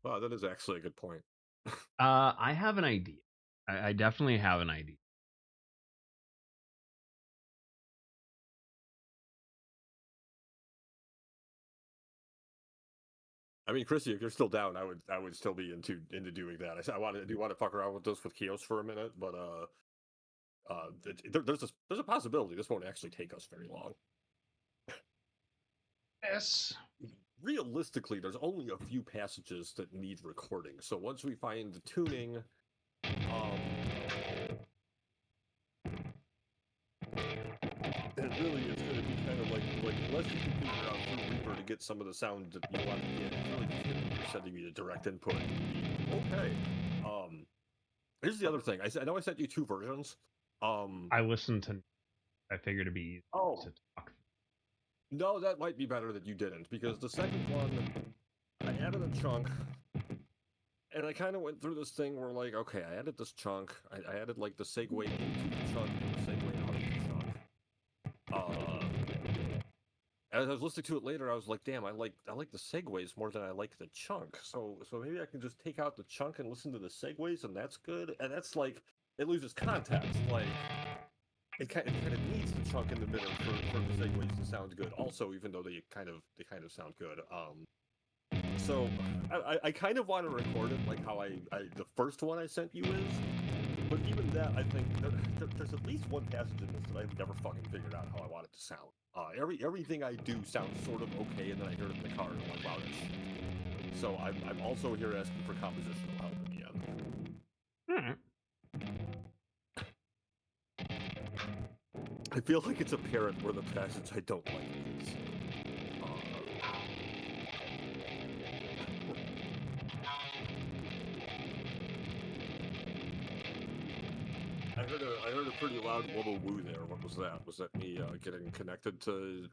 Wow, that is actually a good point. I have an idea. I definitely have an idea. I mean, Chrissy, if you're still down, I would still be into doing that. I do want to fuck around with this with Kyos for a minute, but there's a possibility this won't actually take us very long. Yes. Realistically, there's only a few passages that need recording. So once we find the tuning, and really it's going to be kind of like unless you can figure out through Reaper to get some of the sound that you want to get, it's really just going to be sending me the direct input. Okay. Um, Here's the other thing. I know I sent you two versions. Um, I listened to. I figured it'd be easy oh to talk. no, that might be better that you didn't because the second one I added a chunk and I kind of went through this thing where like, okay, I added this chunk. I added like the segue into the chunk and the segue out of the chunk. As I was listening to it later, I was like, damn, I like the segues more than I like the chunk. So maybe I can just take out the chunk and listen to the segues, and that's good. And that's like it loses context. Like it kind of needs the chunk in the middle for the segues to sound good. Also, even though they kind of sound good. So I kind of want to record it like how I the first one I sent you is. But even that, I think there's at least one passage in this that I've never fucking figured out how I want it to sound. Everything I do sounds sort of okay, and then I hear it in the car, and I'm like, wow, that's... So I'm also here asking for compositional help in the end. Alright. I feel like it's apparent where the passage I don't like is. I heard a pretty loud little woo there. What was that? Was that me getting connected to?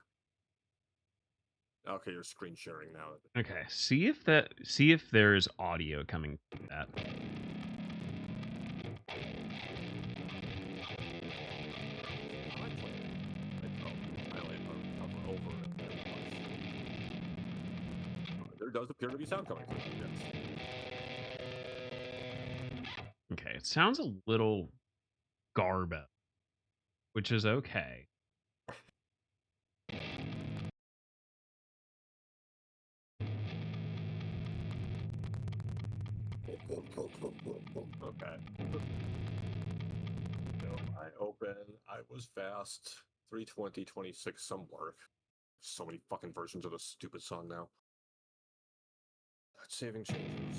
Okay, you're screen sharing now. Okay. See if there's audio coming from that. I like playing. I over it very much. There does appear to be sound coming through. Okay. It sounds a little garbo, which is okay. Yes. Okay. So I open. I was fast. 320, 26, some work. So many fucking versions of this stupid song now. Saving changes.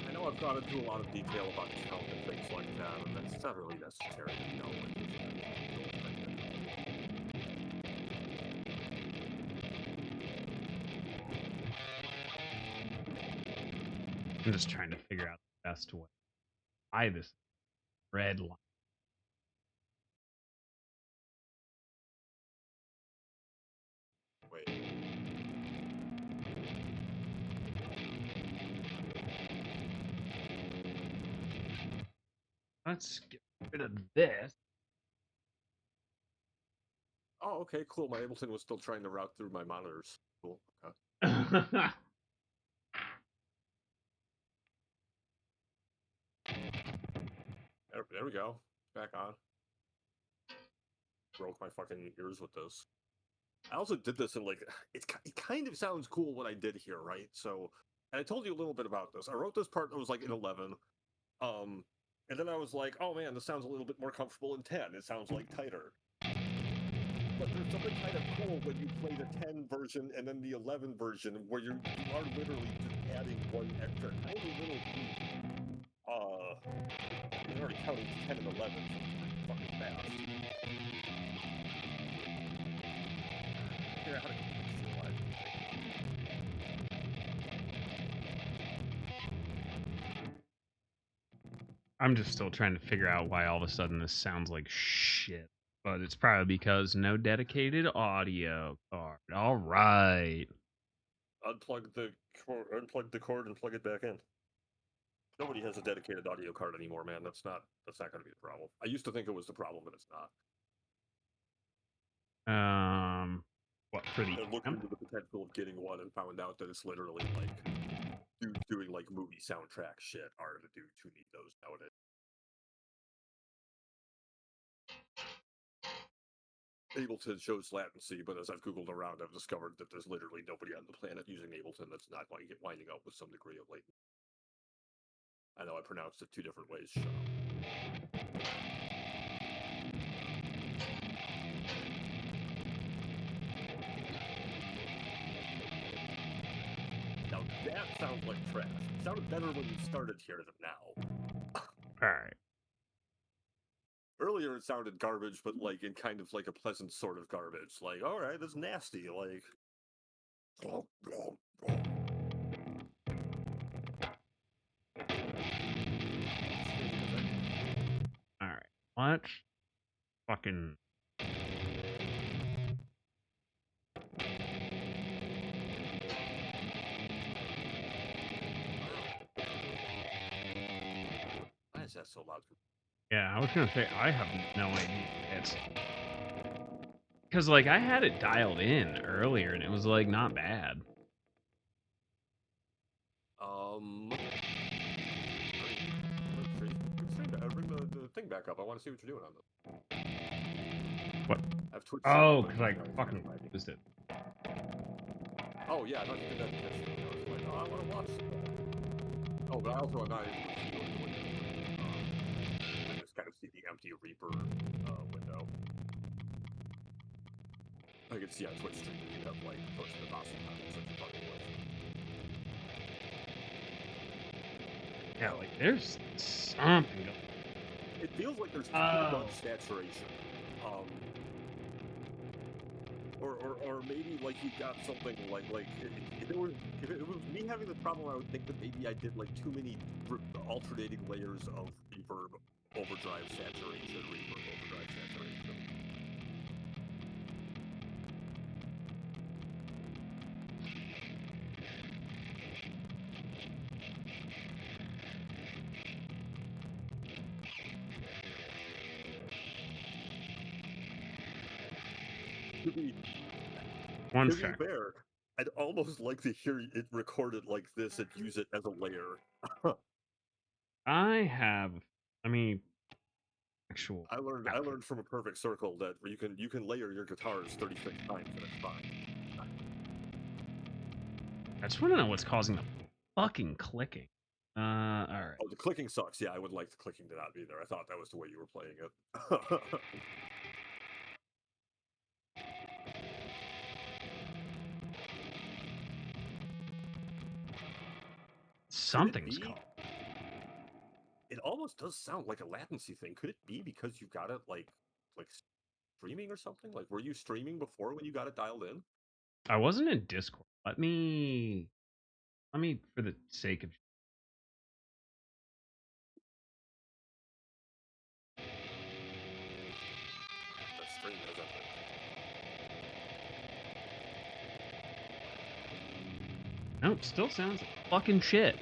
I know I've gone into a lot of detail about count and things like that, and that's not really necessary to know. I'm just trying to figure out the best way. Why this red line? Wait. Let's get rid of this. Oh, okay, cool. My Ableton was still trying to route through my monitors. Cool. Okay. There we go. Back on. Broke my fucking ears with this. I also did this in like it kind of sounds cool what I did here, right? So, and I told you a little bit about this. I wrote this part that was like in 11, and then I was like, oh man, this sounds a little bit more comfortable in 10. It sounds like tighter. But there's something kind of cool when you play the 10 version and then the 11 version where you are literally just adding one extra tiny little beat. You're already counting 10 and 11, so it's pretty fucking fast. Figure out how to contextualize I'm just still trying to figure out why all of a sudden this sounds like shit. But it's probably because no dedicated audio card. All right. unplug the cord and plug it back in. Nobody has a dedicated audio card anymore, man. That's not going to be the problem. I used to think it was the problem, but it's not. Um, what for the And looked amp. into the potential of getting one and found out that it's literally like dudes doing like movie soundtrack shit are the dudes who need those nowadays. Ableton shows latency but as I've Googled around, I've discovered that there's literally nobody on the planet using Ableton that's not winding up with some degree of latency. I know I pronounced it two different ways. Shut up. Now that sounds like trash. It sounded better when you started here than now. Alright. Earlier it sounded garbage, but like in kind of like a pleasant sort of garbage. Like, alright, that's nasty. Like. Alright. Let's fucking. Why is that so loud? Yeah, I was gonna say, I have no idea. It's. Because, like, I had it dialed in earlier and it was, like, not bad. Bring the thing back up. I want to see what you're doing on this. What? I have Twitch. Oh, because I fucking used it. Oh, yeah, I thought you did that intentionally. I was like, oh, I want to watch that. Oh, but I also am not able to see the window. I just kind of see the empty Reaper window. I can see on Twitch stream that you have, like, posted an awesome comments that you're fucking with. Yeah, like, there's something going. It feels like there's too much saturation. Or maybe like you got something like if it was me having this problem, I would think that maybe I did like too many alternating layers of reverb, overdrive, saturation, reverb, overdrive, saturation. To be fair, I'd almost like to hear it recorded like this and use it as a layer. Actual. I learned from a perfect circle that you can layer your guitars 36 times and it's fine. I just want to know what's causing the fucking clicking. Alright. Oh, the clicking sucks. Yeah, I would like the clicking to not be there. I thought that was the way you were playing it. Something's called. It almost does sound like a latency thing. Could it be because you got it like streaming or something? Like, were you streaming before when you got it dialed in? I wasn't in Discord. Let me, for the sake of. The stream doesn't. Nope, still sounds like fucking shit.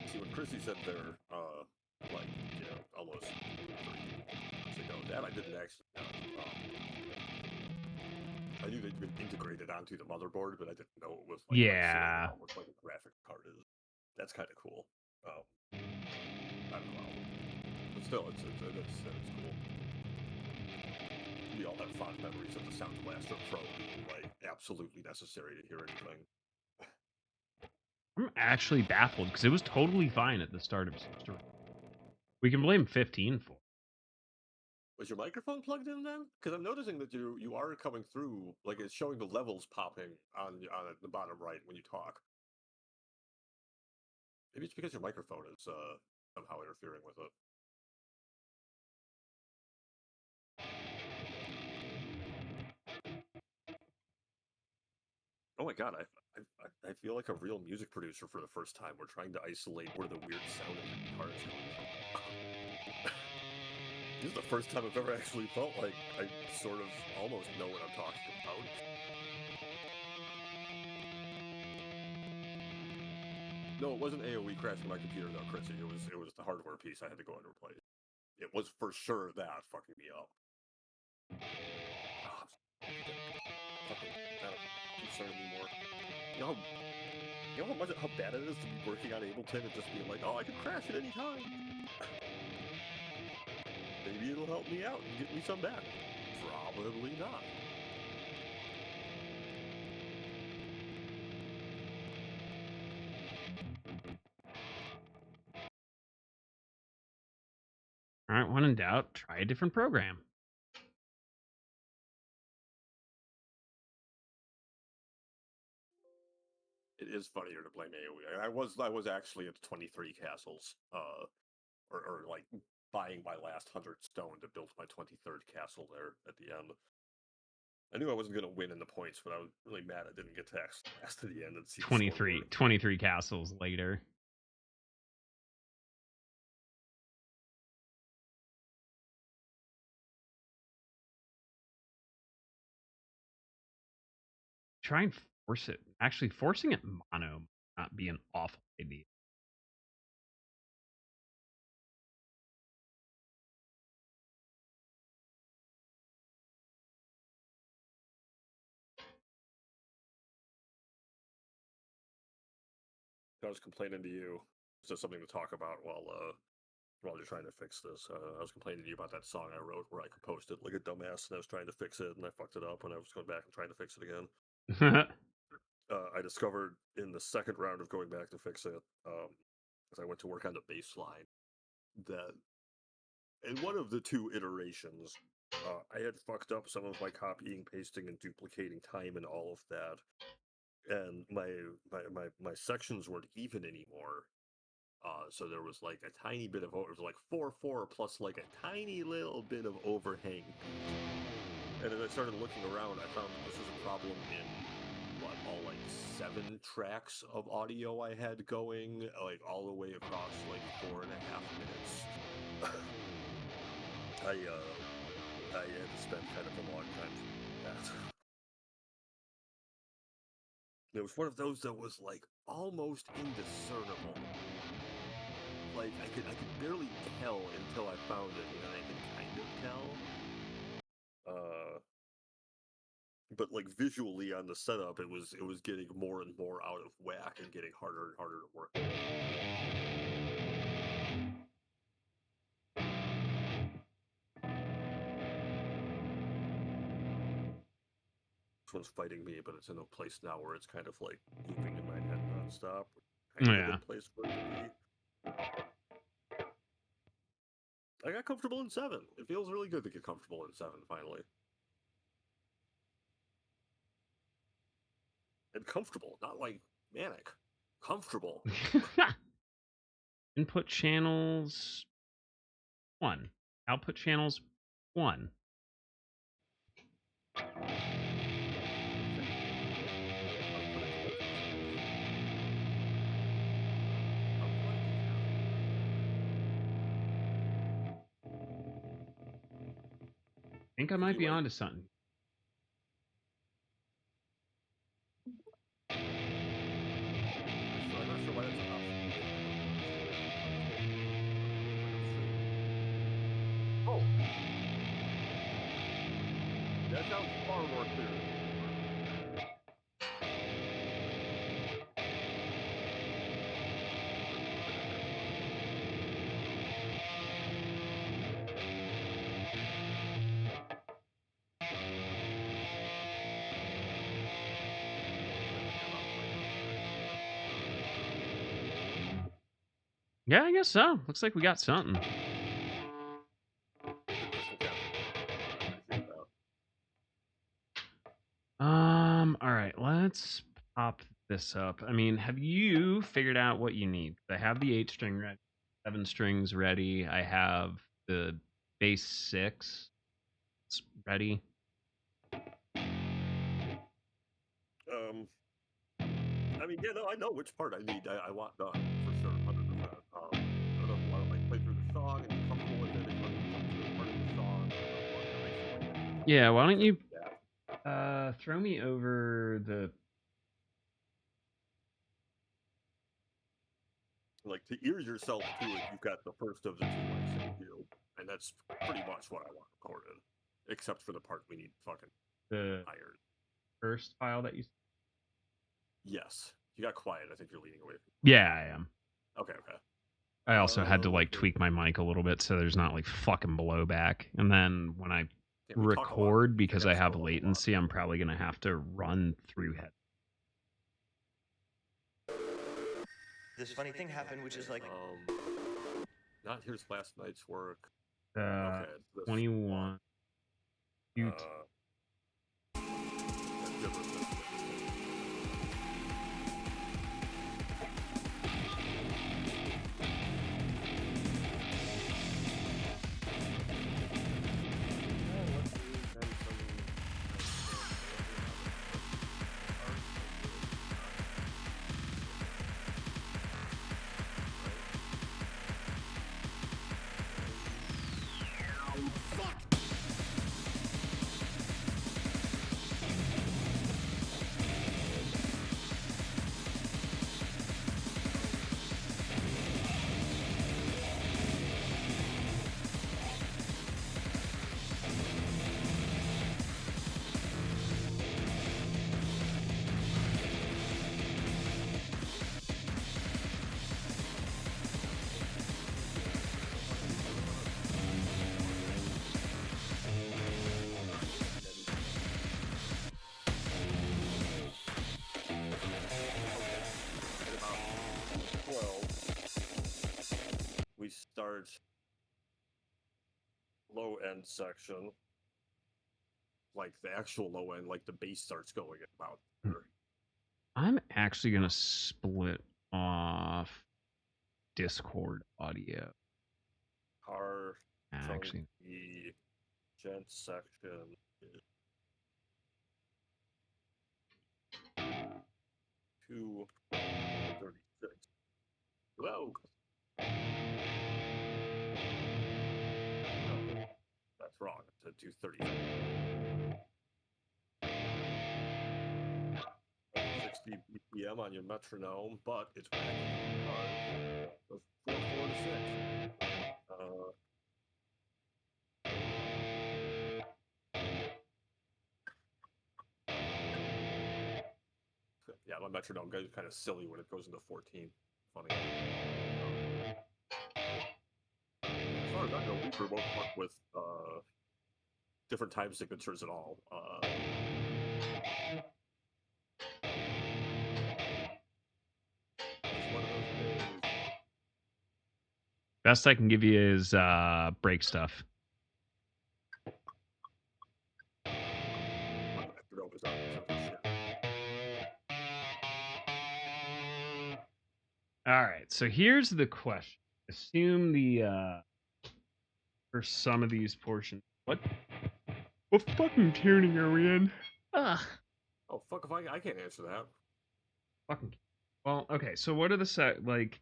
See what Chrissy said there, like, you know, almost 3 months ago. That I didn't actually know. I knew they'd been integrated onto the motherboard, but I didn't know it was like almost like a graphic card is. That's kind of cool. I don't know, but still, it's cool. We all have fond memories of the Sound Blaster Pro being like absolutely necessary to hear anything. I'm actually baffled because it was totally fine at the start of stream. We can blame 15 for. Was your microphone plugged in then? Because I'm noticing that you are coming through, like it's showing the levels popping on the bottom right when you talk. Maybe it's because your microphone is somehow interfering with it. Oh my god, I feel like a real music producer for the first time. We're trying to isolate where the weird sound of the guitar is coming from. This is the first time I've ever actually felt like I sort of almost know what I'm talking about. No, it wasn't AoE crashing my computer though, Chrissy. It was the hardware piece I had to go and replace. It was for sure that fucking me up. Oh, fucking not concerned anymore. You know how bad it is to be working on Ableton and just being like, oh, I can crash at any time. Maybe it'll help me out and get me some back. Probably not. All right, when in doubt, try a different program. It is funnier to blame AoE. I was actually at 23 castles, or like buying my last 100 stone to build my 23rd castle there at the end. I knew I wasn't going to win in the points, but I was really mad I didn't get to actually last to the end and see 23 castles later. Try and force it. Actually, forcing it mono might not be an awful idea. I was complaining to you. Just something to talk about while you're trying to fix this. I was complaining to you about that song I wrote where I composed it like a dumbass, and I was trying to fix it, and I fucked it up, and I was going back and trying to fix it again. I discovered in the second round of going back to fix it, as I went to work on the bass line, that in one of the two iterations, I had fucked up some of my copying, pasting, and duplicating time and all of that, and my sections weren't even anymore. So there was like a tiny bit of it was like 4/4 plus like a tiny little bit of overhang. And as I started looking around, I found that this was a problem in all like 7 tracks of audio I had going, like all the way across like 4.5 minutes. I had to spend kind of a long time doing that. It was one of those that was like almost indiscernible. Like I could barely tell until I found it, and then I could kind of tell. But like visually on the setup, it was getting more and more out of whack and getting harder and harder to work with. This one's fighting me, but it's in a place now where it's kind of like looping in my head nonstop. Kind of a good place for it to be. I got comfortable in 7. It feels really good to get comfortable in 7 finally. And comfortable, not like manic. Comfortable. Input channels 1. Output channels 1. I think I might be onto something. I'm not sure why that's an option. Oh! That sounds far more clear. Yeah, I guess so. Looks like we got something. All right, let's pop this up. I mean, have you figured out what you need? I have the 8-string ready, 7 strings ready. I have the bass 6 ready. I mean, yeah, no, I know which part I need. I want done for sure, 100%. I don't know if you want to like play through the song and be comfortable with it. If you want to jump to a part of Yeah, why don't you Yeah. throw me over the... Like, to ear yourself to it, you've got the first of the two I sent you, and that's pretty much what I want recorded, except for the part we need fucking the iron. first file that you... Yes. You got quiet. I think you're leaning away from Yeah, I am. Okay. I also had to like Okay. tweak my mic a little bit so there's not like fucking blowback. And then when I Yeah, we talk a lot, record, but because I I have scroll up a lot. latency, I'm probably gonna have to run through head. This funny thing happened, which is like not here's last night's work. Okay, this 21. one. Shoot. We start low end section, like the actual low end, like the bass starts going at about there. I'm actually gonna split off Discord audio. Our Actually, the gent section is 236. Whoa. No, that's wrong. It's at 230. 60 BPM on your metronome, but it's wacky because of 4 to 6. Yeah, my metronome goes kind of silly when it goes into 14. Funny. As far as I know, Reaper won't fuck with different time signatures at all. best I can give you is break stuff. All right, so here's the question. Assume the for some of these portions. What fucking tuning are we in? Oh fuck if I can't answer that. Fucking. Well, okay. So what are the set like?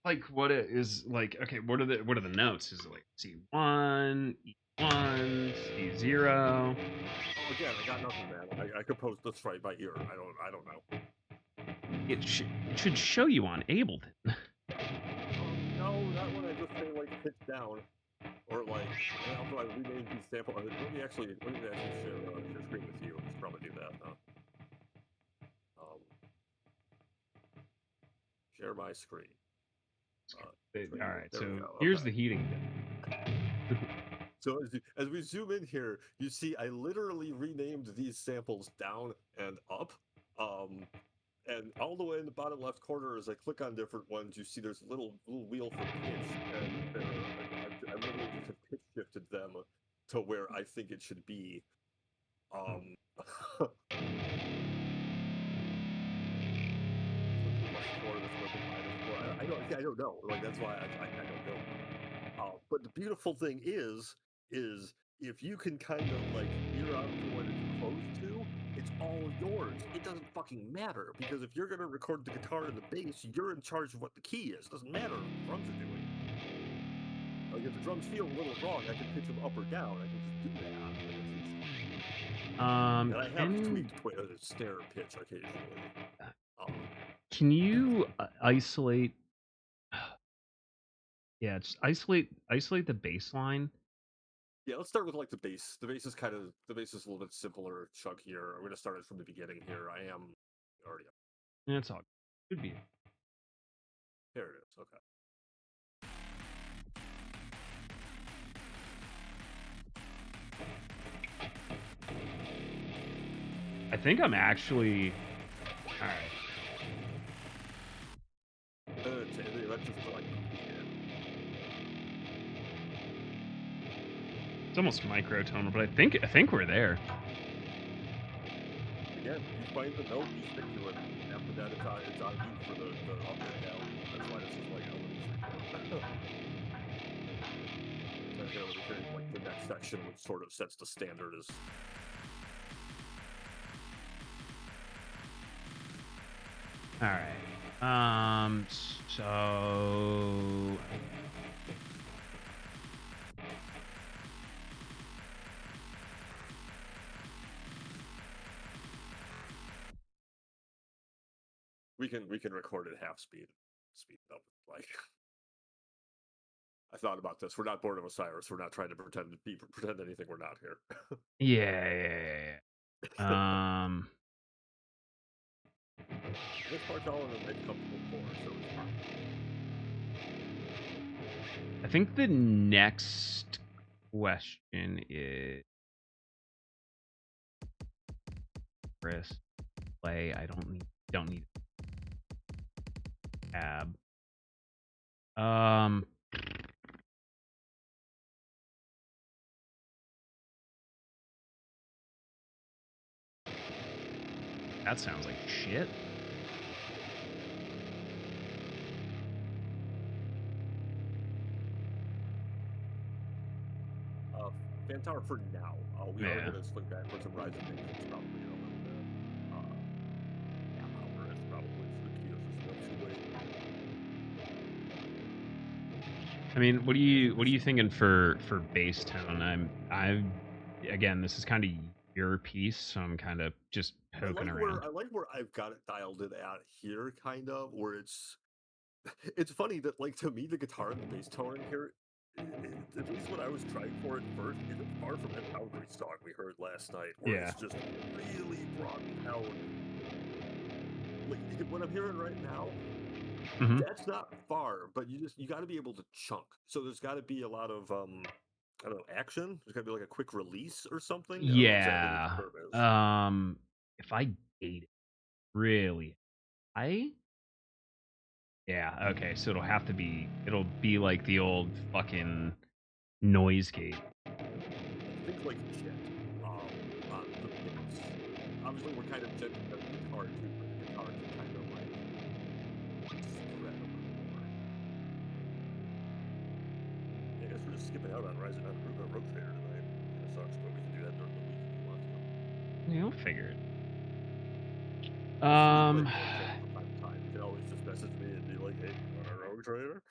Like what it is like? Okay, what are the notes? Is it like C1, E1, C0? Again, I got nothing, man. I composed this right by ear. I don't know. It should show you on Ableton. No, not when I just say like pitch down, or like after I renamed these sample. Let me actually share screen with you. I should probably do that. Share my screen. All right, so here's the heating. So as we zoom in here, you see I literally renamed these samples down and up. And all the way in the bottom left corner, as I click on different ones, you see there's a little wheel for pitch, and I literally just have pitch shifted them to where I think it should be. I don't know. Like that's why I don't know. But the beautiful thing is if you can kind of like ear out to what it's close to, it's all yours. It doesn't fucking matter, because if you're gonna record the guitar and the bass, you're in charge of what the key is. It doesn't matter what the drums are doing. Like, if the drums feel a little wrong, I can pitch them up or down. I can just do that. And I have tweaked snare pitch occasionally. Can you isolate? Yeah, just isolate the bass line. Yeah, let's start with like the bass. The bass is a little bit simpler, chunkier. I'm gonna start it from the beginning here. I am already up. That's all. Could be. There it is. Okay. I think I'm actually. All right. That's just like. It's almost microtonal, but I think we're there. Again, you find the note, you stick to it. After that, it's on you for the up and down. That's why this is like like the next section, which sort of sets the standard as. All right. So we can record at half speed up. Like, I thought about this. We're not Board of Osiris. We're not trying to pretend anything. We're not here. yeah. This part's all in a nice comfortable floor, so it's fine. I think the next question is Chris. Play. I don't need tab. That sounds like shit. Fantower for now. We are going to swing back for some Rise of Nations probably in a little bit. Power is probably for the Kyos. I mean, what are you thinking for base tone? I'm again, this is kind of your piece, so I'm kind of just poking around. I like where I've got it dialed in at here, kind of, where it's funny that, like, to me, the guitar and the bass tone in here, at least what I was trying for at first, isn't far from that Boundary song we heard last night, where it's just really brought down. Like, what I'm hearing right now, that's not far, but you got to be able to chunk. So there's got to be a lot of I don't know, action. There's got to be like a quick release or something. Yeah. If I gate it, really, yeah, okay, so it'll be like the old fucking noise gate. Things like jet on the bass. Obviously, we're kind of gentle with the guitar too, but the guitar can kind of like spread a little more. Yeah, I guess we're just skipping out on Rise on Road Trader tonight. Kind of sucks, but we can do that during the week if you want to. Yeah, we'll figure it. From time to time, you can always just message me and be like, "Hey, you want a Road Trader?"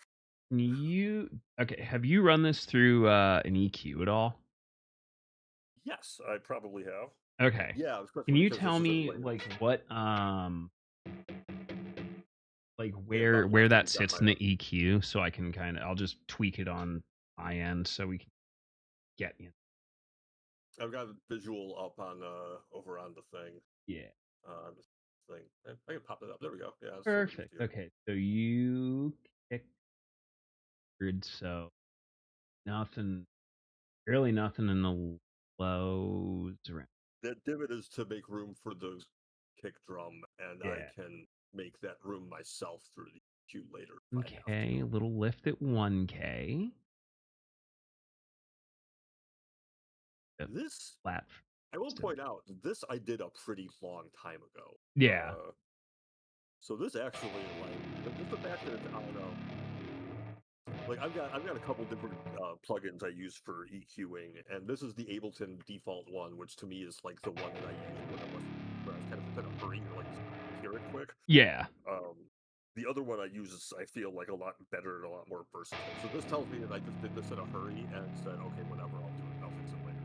Have you run this through an EQ at all? Yes, I probably have. Okay. Yeah. Can you tell me like what like where that sits in the EQ, so I can I'll just tweak it on my end so we can get you. I've got a visual up on over on the thing. Yeah. On the thing. I can pop it up. There we go. Yeah. Perfect. Okay. So you kicked, so really nothing in the lows around. That divot is to make room for the kick drum, and I can make that room myself through the EQ later. Okay, a little lift at 1K. This flat. I will point out, this I did a pretty long time ago. Yeah. So this actually, like, just the fact that it's on like I've got a couple different plugins I use for EQing, and this is the Ableton default one, which to me is like the one that I use when I wasn't where I was kind of in a hurry or like hear it quick. Yeah. The other one I use is, I feel like, a lot better and a lot more versatile. So this tells me that I just did this in a hurry and said, okay, whatever, I'll do it. I'll fix it later.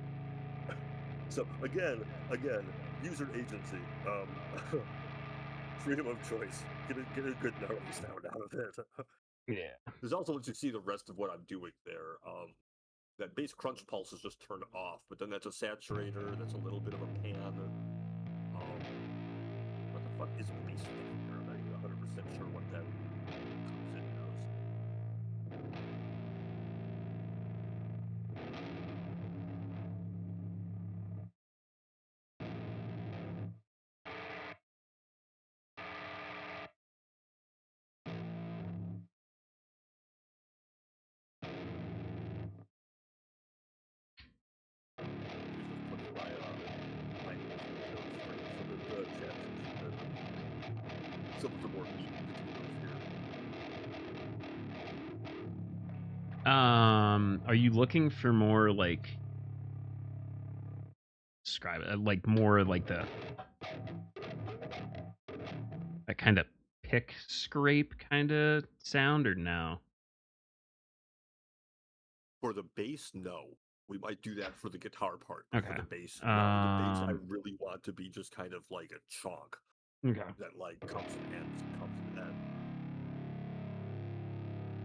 So again, user agency, freedom of choice. Get a good gnarly sound out of it. Yeah. There's also, once you see the rest of what I'm doing there, that bass crunch pulse is just turned off, but then that's a saturator, that's a little bit of a pan. What the fuck is bass factor? I'm not even 100% sure what that comes in as. Some of the more meat here. Are you looking for more like describe it like more like that kind of pick scrape kind of sound or no? For the bass, no. We might do that for the guitar part, but for Okay. the bass, no. The bass I really want to be just kind of like a chunk. Okay. That like comes and ends and comes and ends.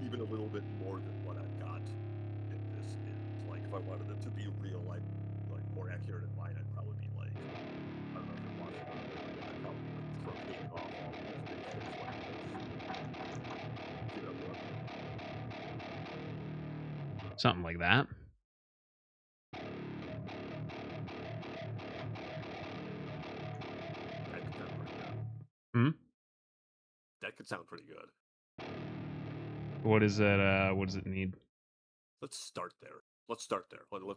Even a little bit more than what I've got in this is like, if I wanted it to be real, like more accurate in mine, I'd probably be like, I don't know if you're watching, I'd probably like truncating off all of those basses like this. See that look? Something like that. That could sound pretty good. Hmm? That could sound pretty good. What is that? What does it need? Let's start there. Let's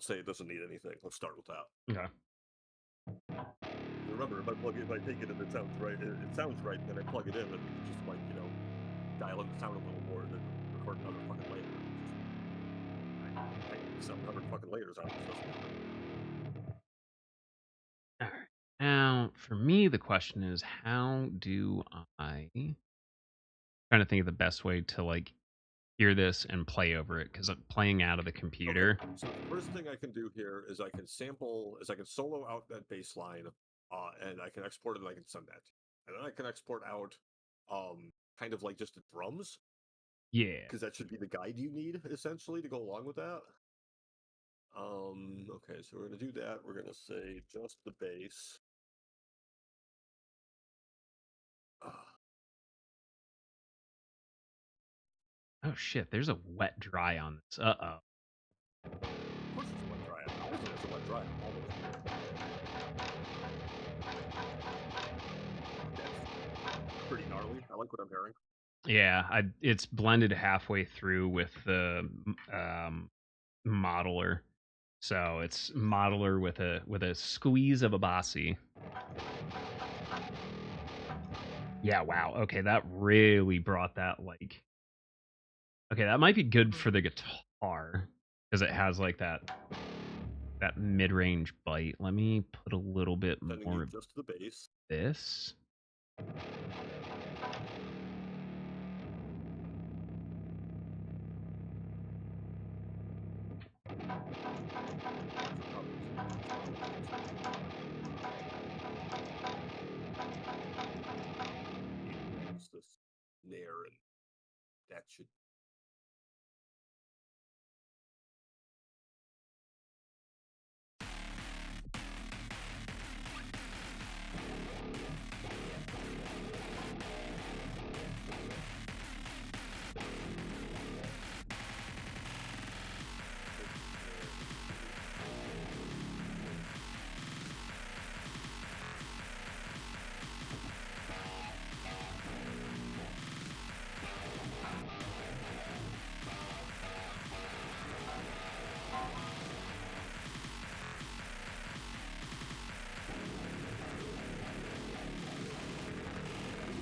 say it doesn't need anything. Let's start with that. Okay. Remember, if I take it and it sounds right, it sounds right, then I plug it in, and we can just like, dial in the sound a little more, and then record another fucking layer. I 700 fucking layers out of this. All right. Now, for me, the question is, how do I? Trying to think of the best way to like hear this and play over it because I'm playing out of the computer. Okay. So the first thing I can do here is I can solo out that bass line, and I can export it and I can send that. And then I can export out kind of like just the drums. Yeah. Because that should be the guide you need, essentially, to go along with that. Okay, so we're gonna do that. We're gonna say just the bass. Oh shit, there's a wet dry on this. Uh-oh. Of course it's a wet dry. It's a wet dry. That's pretty gnarly. I like what I'm hearing. Yeah, it's blended halfway through with the modeler. So it's modeler with a squeeze of a bossy. Yeah, wow. Okay, that really brought that like. Okay, that might be good for the guitar because it has like that mid-range bite. Let me put a little bit more of just the bass. This. This snare, and that should.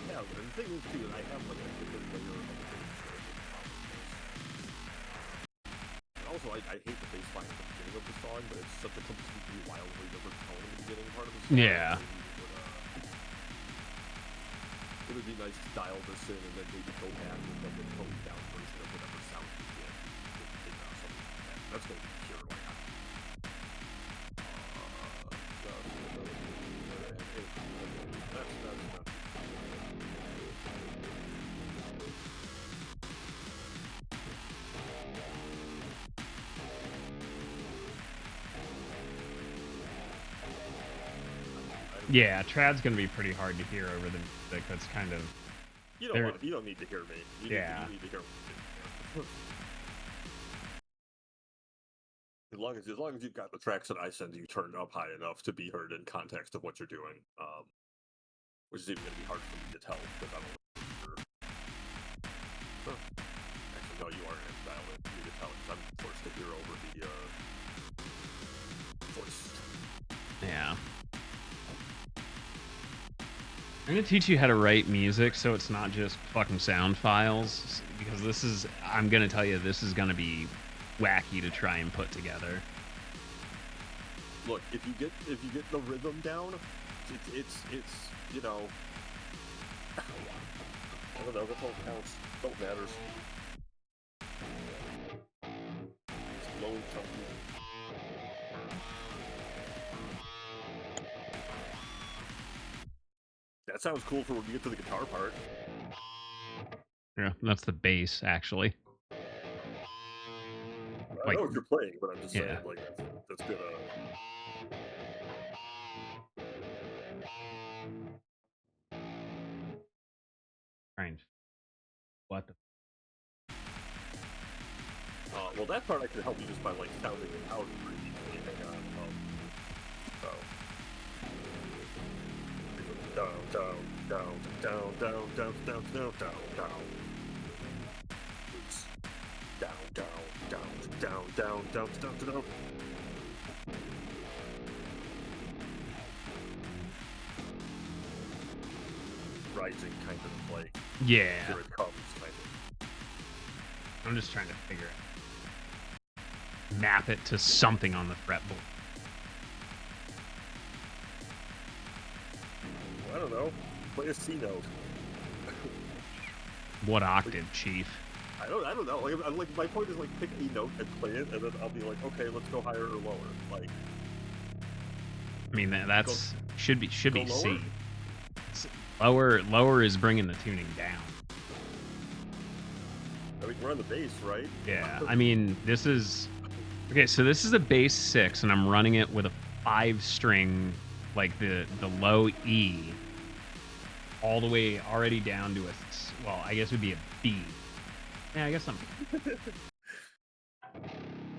Yeah, but the thing is too, I have like a different layer of bass. Also, I hate the bass line at the beginning of the song, but it's such a completely wildly different tone in the beginning part of the song. Yeah. It would be nice to dial this in and then maybe go back with like a toned down version of whatever sound you get. Figure out something like that. That's going to be pure like that's Yeah, Trad's gonna be pretty hard to hear over the music. That's kind of. you don't need to hear me. Yeah. You need to hear me. As long as you've got the tracks that I send you turned up high enough to be heard in context of what you're doing, which is even going to be hard for me to tell because I don't know. Actually, no, you are going to dial it for me to tell because I'm forced to hear over the voice. Yeah. I'm gonna teach you how to write music so it's not just fucking sound files, because this is, I'm gonna tell you, this is gonna be wacky to try and put together. Look, if you get the rhythm down, it's you know, I don't know, that's all counts. Don't matters. It's low chunky. That sounds cool for when we get to the guitar part. Yeah, that's the bass, actually. I know what you're playing, but I'm just saying, Yeah. like, that's good. Fine. What the? Well, that part I can help you just by, like, sounding it out pretty easily. Hang on. Down, down, down, down, down, down, down, down, down, down. Oops. Down, down, down, down, down, down, down, down. Rising kind of like Yeah. here it comes kind of. I'm just trying to figure it. Map it to something on the fretboard. I don't know. Play a C note. What octave, Chief? I don't know. Like my point is like pick a note and play it, and then I'll be like, okay, let's go higher or lower. Like, I mean, that's should be go C. Lower is bringing the tuning down. I mean, we're on the bass, right? Yeah, I mean, this is okay. So this is a bass 6, and I'm running it with a 5-string, like the low E, all the way already down to well, I guess it would be a B. Yeah, I guess I'm.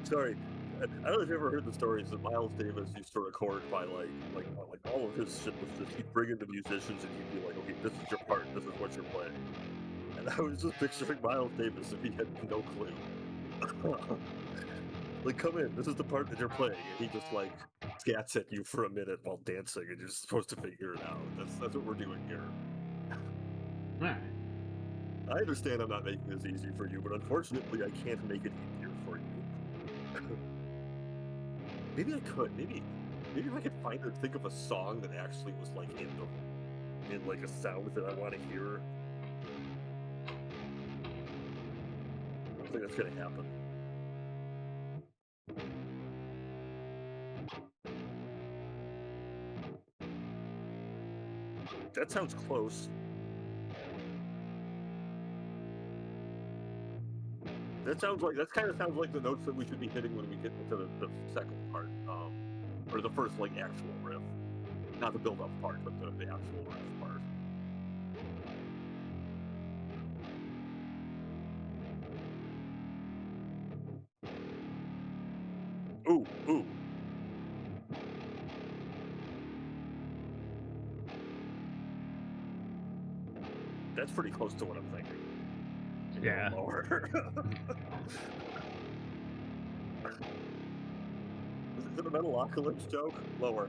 Sorry, I don't know if you ever heard the stories that Miles Davis used to record by like all of his shit was just he'd bring in the musicians and he'd be like, okay, this is your part, this is what you're playing. And I was just picturing Miles Davis if he had no clue. Like, come in, this is the part that you're playing, and he just like scats at you for a minute while dancing, and you're supposed to figure it out. That's what we're doing here. All right. I understand I'm not making this easy for you, but unfortunately I can't make it easier for you. Maybe I could. Maybe if I could find or think of a song that actually was like in like a sound that I want to hear. I don't think that's gonna happen. That sounds close. That kind of sounds like the notes that we should be hitting when we get into the second part, or the first like actual riff, not the build-up part, but the actual riff part. Ooh. That's pretty close to what I'm thinking. Yeah. Lower. Is it a Metalocalypse joke? Lower.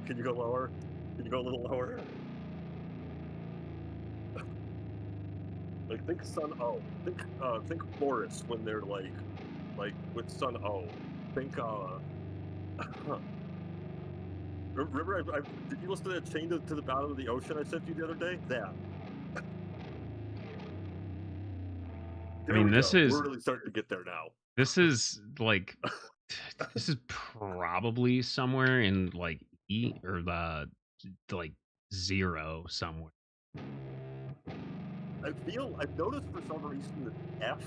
Can you go lower? Can you go a little lower? Like think Sun O. Think Boris when they're like with Sun O. Think remember did you listen to that Chained to the Bottom of the Ocean I sent you the other day? That. I mean, we go. We're really starting to get there now. this is like this is probably somewhere in like E or the like 0 somewhere. I've noticed for some reason that F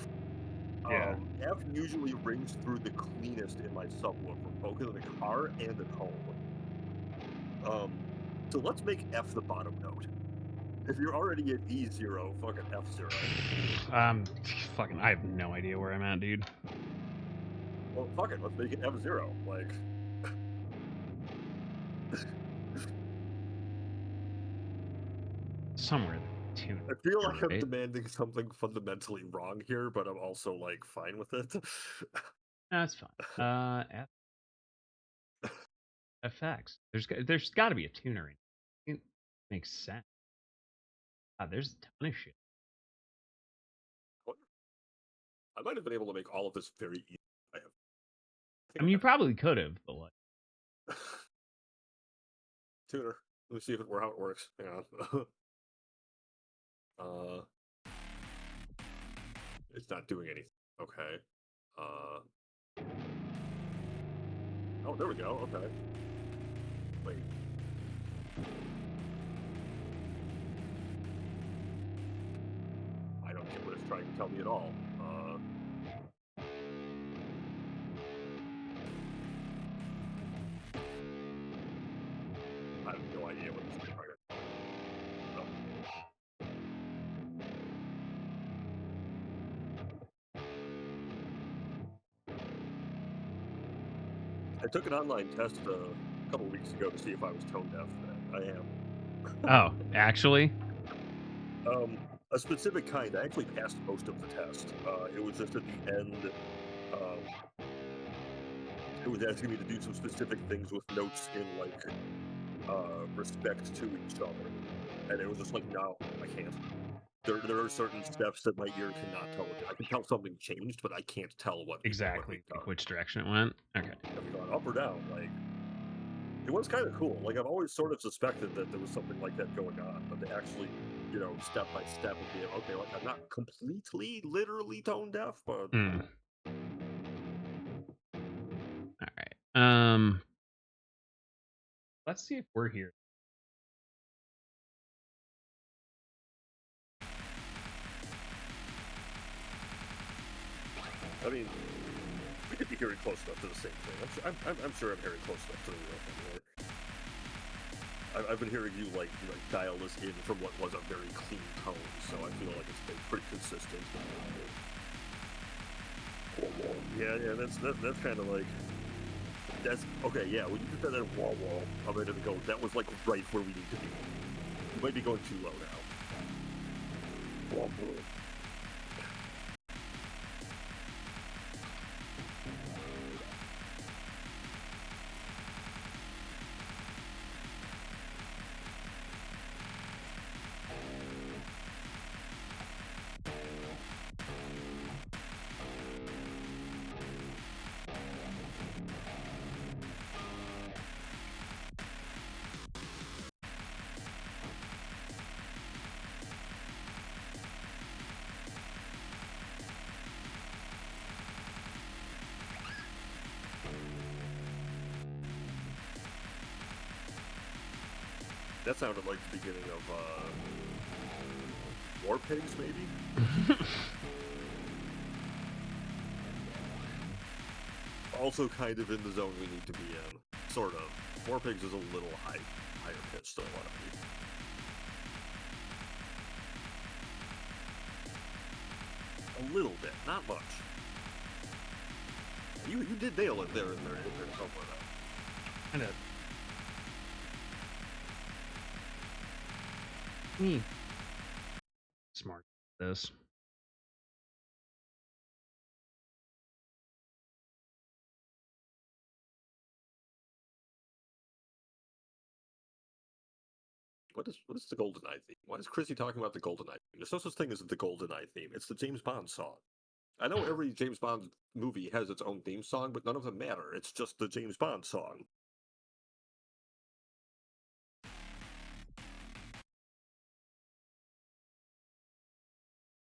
Yeah. F usually rings through the cleanest in my subwoofer, both in the car and at home. So let's make F the bottom note. If you're already at E0, fucking F0. Fucking, I have no idea where I'm at, dude. Well, fuck it, let's make it F0. Like, Somewhere tune. I feel like I'm Right? demanding something fundamentally wrong here, but I'm also like fine with it. That's fine. FX. There's got to be a tuner in. It makes sense. There's a ton of shit. I might have been able to make all of this very easy. I mean, you probably could have, but like, tuner. Let me see if how it works. Hang on. It's not doing anything. Okay. Oh, there we go. Okay. Wait. I don't get what it's trying to tell me at all. I have no idea what this is trying to. I took an online test a couple weeks ago to see if I was tone deaf. I am. oh, actually, A specific kind. I actually passed most of the test. It was just at the end. It was asking me to do some specific things with notes in like respect to each other, and it was just like, no, I can't. There are certain steps that my ear cannot tell. I can tell something changed, but I can't tell what exactly what which direction it went. Okay. have we gone up or down? Like, it was kind of cool. Like, I've always sort of suspected that there was something like that going on, but to actually, step by step and be okay, like I'm not completely, literally tone deaf, but All right. Let's see if we're here. I mean, we could be hearing close enough to the same thing. I'm sure I'm hearing close enough to the real thing. Right? I've been hearing you like dial this in from what was a very clean tone, so I feel like it's been pretty consistent. Yeah, that's kind of like that's okay. Yeah, when you put that in wall, I'm ready to go. That was like right where we need to be. You might be going too low now. That sounded like the beginning of War Pigs, maybe? Also kind of in the zone we need to be in. Sort of. War Pigs is a little higher pitched than I want to be. A little bit, not much. You did nail it there somewhere though. Kind of. Smart. This. What is the GoldenEye theme? Why is Chrissy talking about the GoldenEye theme? There's no such thing as the GoldenEye theme. It's the James Bond song. I know every James Bond movie has its own theme song, but none of them matter. It's just the James Bond song.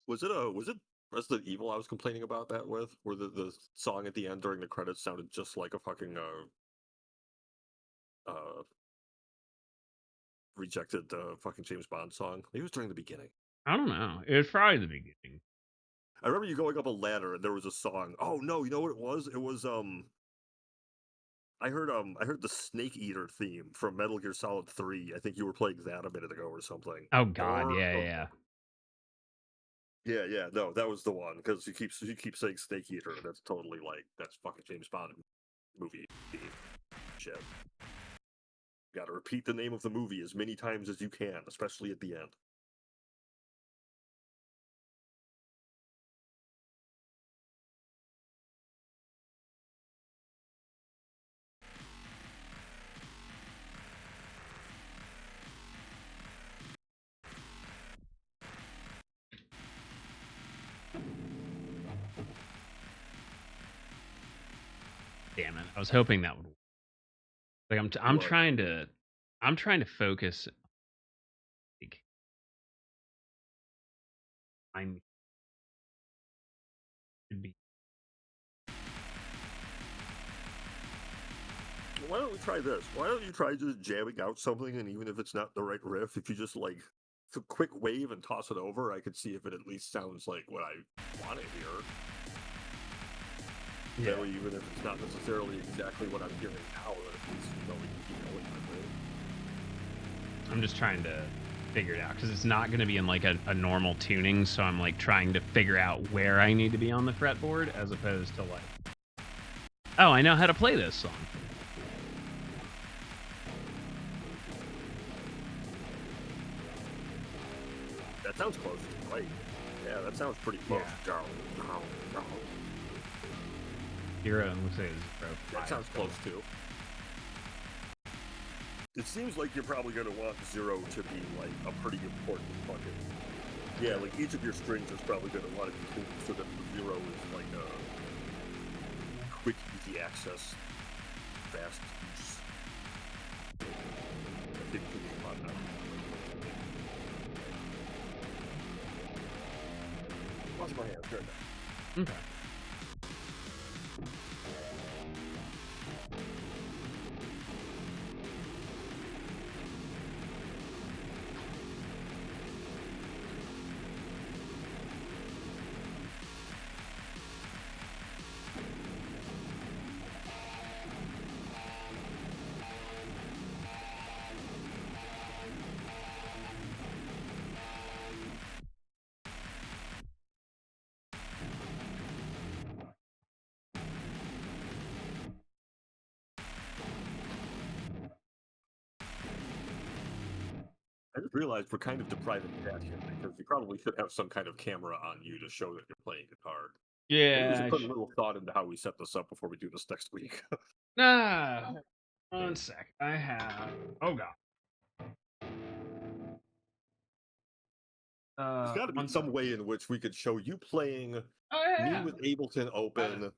Was it Resident Evil I was complaining about that with, where the song at the end during the credits sounded just like a fucking rejected fucking James Bond song. Maybe it was during the beginning. I don't know. It was probably the beginning. I remember you going up a ladder and there was a song. Oh no, you know what it was? It was I heard the Snake Eater theme from Metal Gear Solid 3. I think you were playing that a minute ago or something. Oh God, Or yeah. yeah, no, that was the one because you keep saying Snake Eater. That's totally like that's fucking James Bond movie shit. Got to repeat the name of the movie as many times as you can, especially at the end. Damn it! I was hoping that would work. Like I'm What? trying to focus. Like, I'm should be. Why don't we try this? Why don't you try just jamming out something, and even if it's not the right riff, if you just like it's a quick wave and toss it over, I could see if it at least sounds like what I want to hear. Yeah. That way, even if it's not necessarily exactly what I'm hearing now, then at least we can keep going with it. I'm just trying to figure it out because it's not going to be in like a normal tuning. So I'm like trying to figure out where I need to be on the fretboard as opposed to like, oh, I know how to play this song. That sounds close, right? Yeah, that sounds pretty close. Yeah. Zero, let's say That sounds close too. It seems like you're probably going to want zero to be like a pretty important fucking. Yeah, like each of your strings is probably going to want to be tuned so that the zero is like a quick, easy access, fast use. I think tuning about that. Wash my hands, turn that. Okay. I just realized we're kind of depriving Pat here because you probably should have some kind of camera on you to show that you're playing guitar. Maybe we Yeah. should put a little thought into how we set this up before we do this next week. Nah. 1 sec. I have. Oh God. There's got to be 1 some sec. way in which we could show you playing, Oh me yeah. with Ableton open,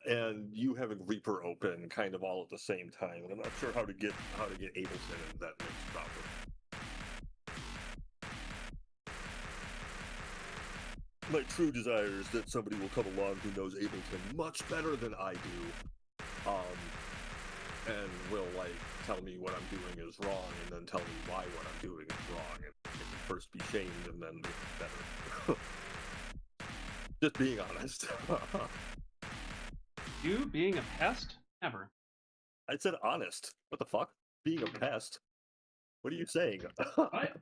and you having Reaper open, kind of all at the same time. And I'm not sure how to get Ableton in that mix properly. My true desire is that somebody will come along who knows Ableton much better than I do, and will like tell me what I'm doing is wrong, and then tell me why what I'm doing is wrong, and I can first be shamed and then make it better. Just being honest. You being a pest? Never. I said honest. What the fuck? Being a pest. What are you saying? What?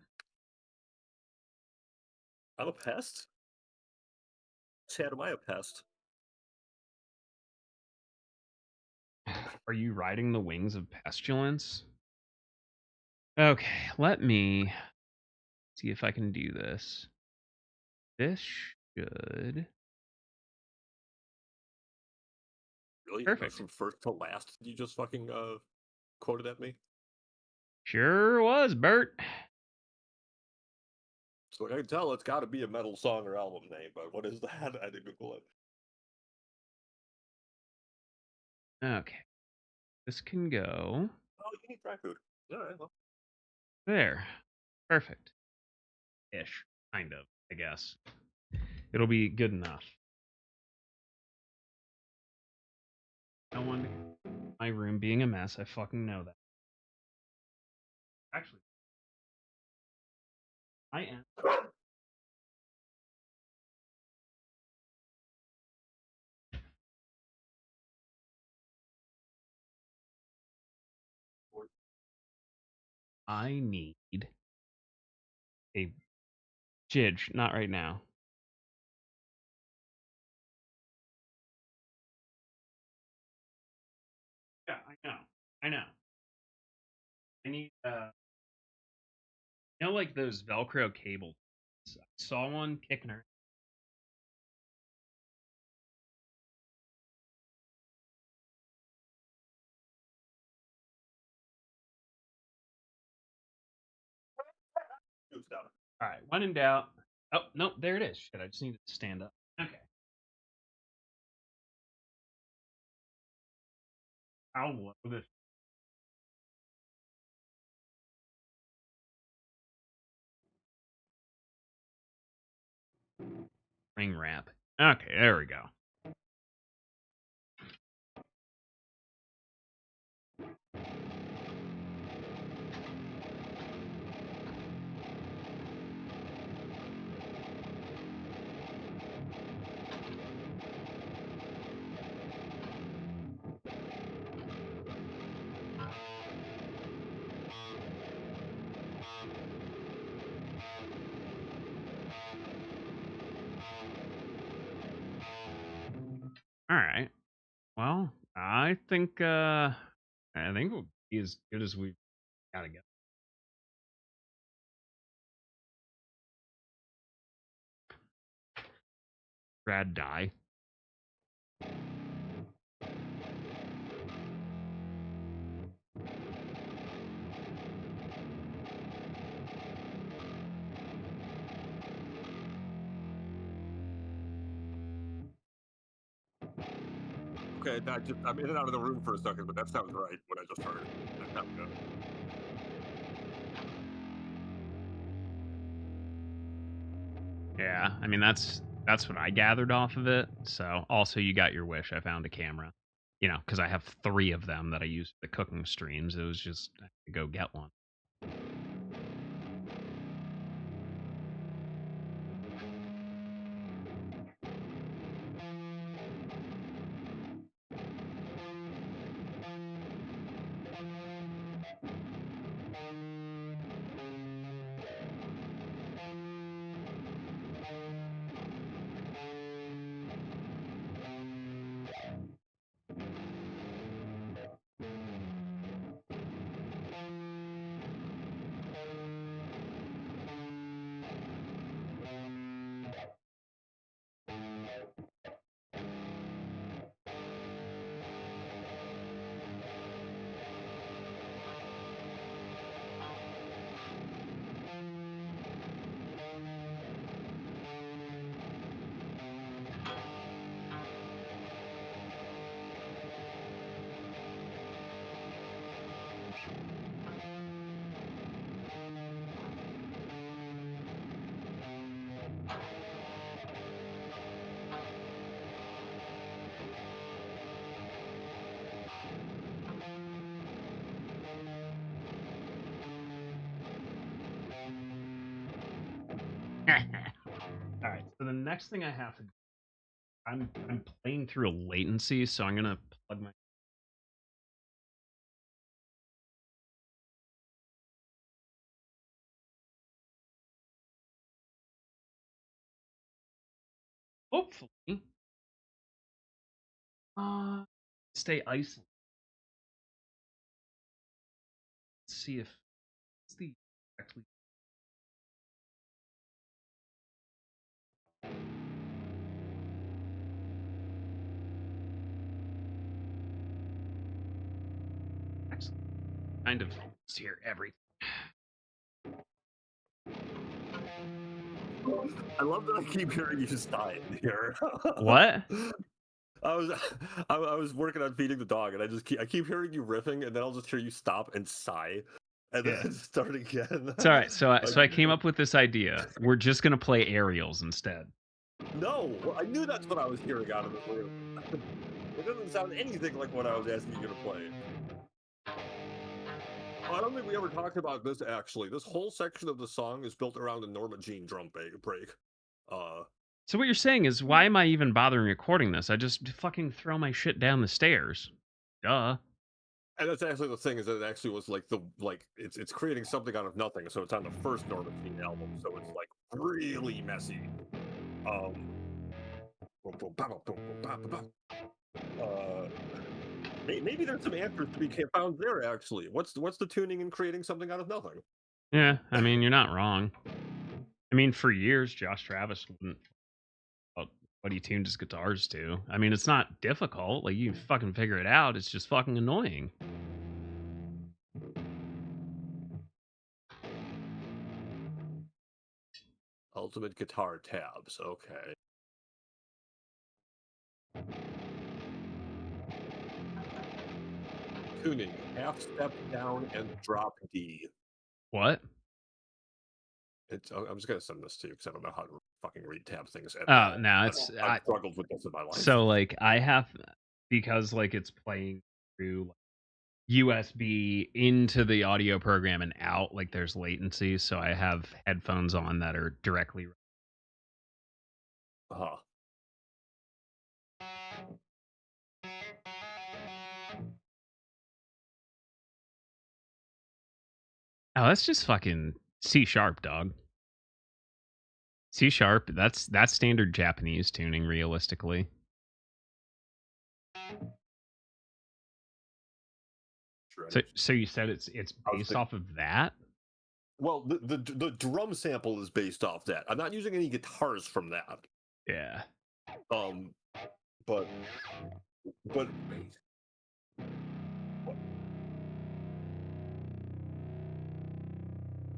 I'm a pest? Chad, am I a pest? Are you riding the wings of pestilence? Okay, let me see if I can do this. This should. Really? Perfect. From first to last, you just fucking quoted at me? Sure was, Bert. So I can tell it's got to be a metal song or album name, but what is that? I didn't Google it. Okay. This can go Oh, you need dry food. All right, well. there. Perfect. Ish. Kind of, I guess. It'll be good enough. I want my room being a mess. I fucking know that. Actually, I am. I need a Jidge, not right now. Yeah, I know. I need like those Velcro cables. I saw one kicking her. All right, when in doubt. Oh, no, there it is. Shit, I just need to stand up. Okay. How low this? Ring wrap. Okay, there we go. All right. Well, I think we'll be as good as we gotta go. Brad die. Okay, I'm in and out of the room for a second, but that sounds right. What I just heard. That sounds good. Yeah, I mean that's what I gathered off of it. So also you got your wish. I found a camera. Because I have 3 of them that I use for the cooking streams. It was just I had to go get one. All right. So the next thing I have to do, I'm playing through a latency, so I'm gonna plug my. Hopefully, stay isolated. Let's see if it's the actually. Actually, kind of hear everything. I love that I keep hearing you sigh in here. What? I was working on feeding the dog, and I keep hearing you riffing, and then I'll just hear you stop and sigh, and Yeah. then start again. It's all right. So I came up with this idea. We're just gonna play aerials instead. No, I knew that's what I was hearing out of it. It doesn't sound anything like what I was asking you to play. I don't think we ever talked about this, actually. This whole section of the song is built around a Norma Jean drum break. So what you're saying is, why am I even bothering recording this? I just fucking throw my shit down the stairs. Duh. And that's actually the thing, is that it actually was it's creating something out of nothing. So it's on the first Norma Jean album, so it's like really messy. Maybe there's some answers to be found there. Actually, what's the tuning and creating something out of nothing? Yeah, I mean, you're not wrong. I mean, for years, Josh Travis wouldn't what he tuned his guitars to. I mean, it's not difficult. Like, you can fucking figure it out. It's just fucking annoying. Ultimate guitar tabs. Okay. Tuning, half step down and drop D. What? I'm just gonna send this to you because I don't know how to fucking read tab things. Oh, no, it's I've struggled with this in my life. So like I have, because like it's playing through USB into the audio program and out, like there's latency, so I have headphones on that are directly. Huh. Oh, that's just fucking C sharp, dog. C sharp, that's standard Japanese tuning, realistically. So you said it's based off of that? Well, the drum sample is based off that. I'm not using any guitars from that. Yeah. But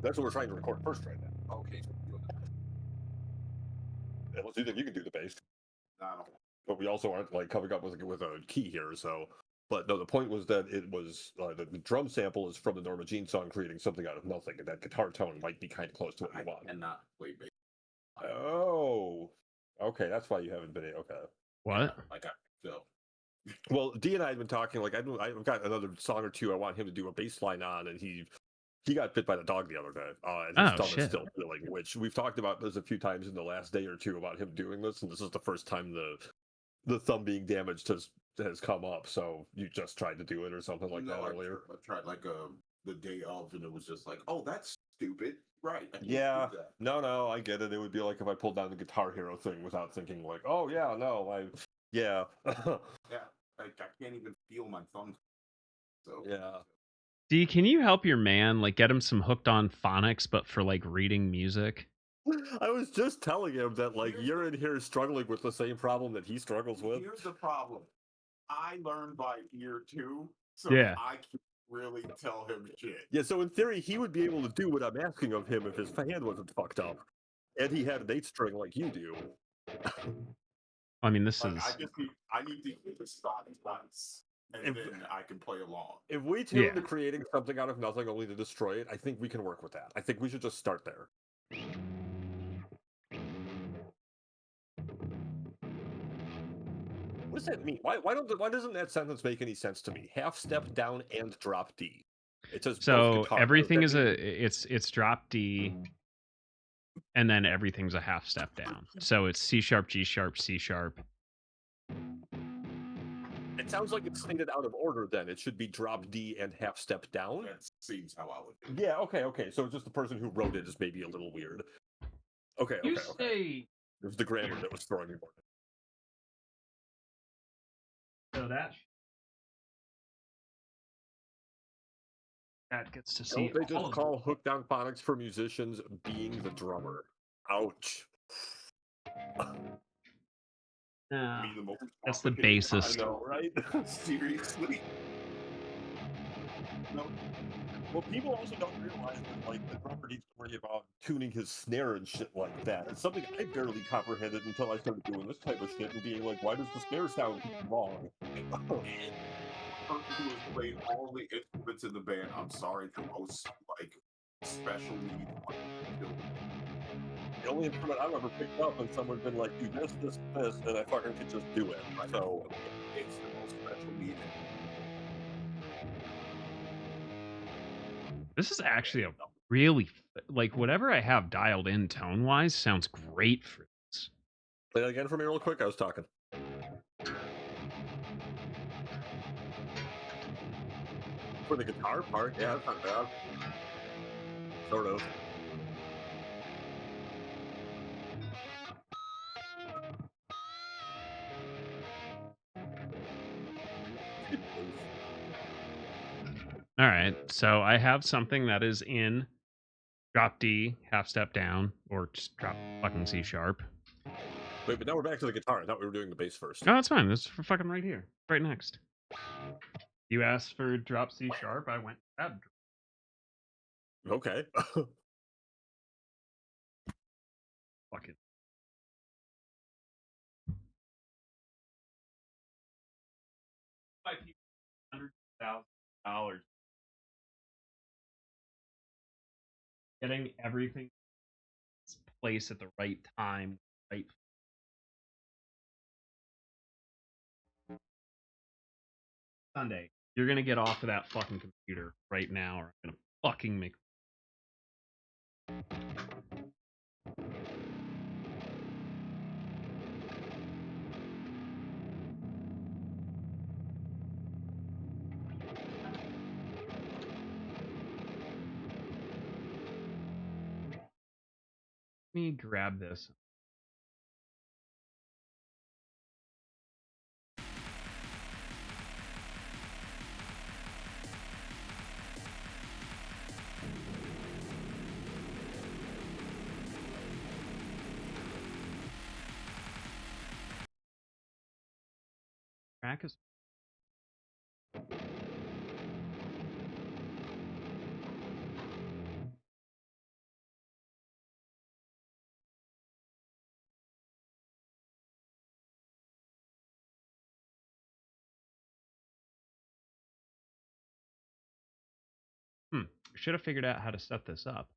that's what we're trying to record first right now. Okay, so we're doing that. Unless you think you can do the bass. No. But we also aren't like coming up with a key here, so. But no, the point was that it was the drum sample is from the Norma Jean song, creating something out of nothing, and that guitar tone might be kind of close to what you want. And not play bass. Oh, okay, that's why you haven't been okay. What? Yeah, like I feel. Well, D and I had been talking. Like I've got another song or two I want him to do a bass line on, and he got bit by the dog the other day. And his thumb is still feeling, which we've talked about this a few times in the last day or two about him doing this, and this is the first time the thumb being damaged has come up. So you just tried to do it or something like that earlier. I tried like the day of, and it was just like, oh, that's stupid, right? Yeah, no, I get it. It would be like if I pulled down the Guitar Hero thing without thinking, like, oh yeah, no, yeah. Yeah, like I can't even feel my thumb. So yeah. D, can you help your man, like get him some Hooked on Phonics, but for like reading music? I was just telling him that like you're in here struggling with the same problem that he struggles with. Here's the problem. I learned by ear too, so Yeah. I can't really tell him shit. Yeah, so in theory, he would be able to do what I'm asking of him if his hand wasn't fucked up, and he had an 8-string like you do. I mean, this Like, is. I need to hear the spot once, and then I can play along. If we tune to creating something out of nothing only to destroy it, I think we can work with that. I think we should just start there. What does that mean? Why doesn't that sentence make any sense to me? Half step down and drop D. It says so everything is it's drop D, and then everything's a half step down. So it's C sharp, G sharp, C sharp. It sounds like it's stated out of order. Then it should be drop D and half step down. That seems how I would do. Yeah. Okay. So just the person who wrote it is maybe a little weird. Okay. It was the grammar that was throwing me more. So that gets to see. Don't they just call Hooked on Phonics for musicians being the drummer? Ouch. That's the bassist. I know, right? Seriously. No. Well, people also don't realize that like the drummer needs to worry about tuning his snare and shit like that. It's something I barely comprehended until I started doing this type of shit and being like, why does the snare sound wrong? Person who has played all the instruments in the band, I'm sorry, the most like special needs children. The only instrument I've ever picked up and someone's been like, do this, this, this, and I fucking could just do it. So it's the most special needed. This is actually a really like whatever I have dialed in tone wise sounds great for this. Play that again for me real quick. I was talking. For the guitar part, yeah, that's not bad. Sort of. All right, so I have something that is in drop D, half step down, or just drop fucking C sharp. Wait, but now we're back to the guitar. I thought we were doing the bass first. No, that's fine. This is for fucking right here, right next. You asked for drop C sharp. I went that. Okay. Fuck it. $100,000. Getting everything in its place at the right time, right. Sunday, you're gonna get off of that fucking computer right now, or I'm gonna fucking make. Let me grab this. Track is. Should have figured out how to set this up.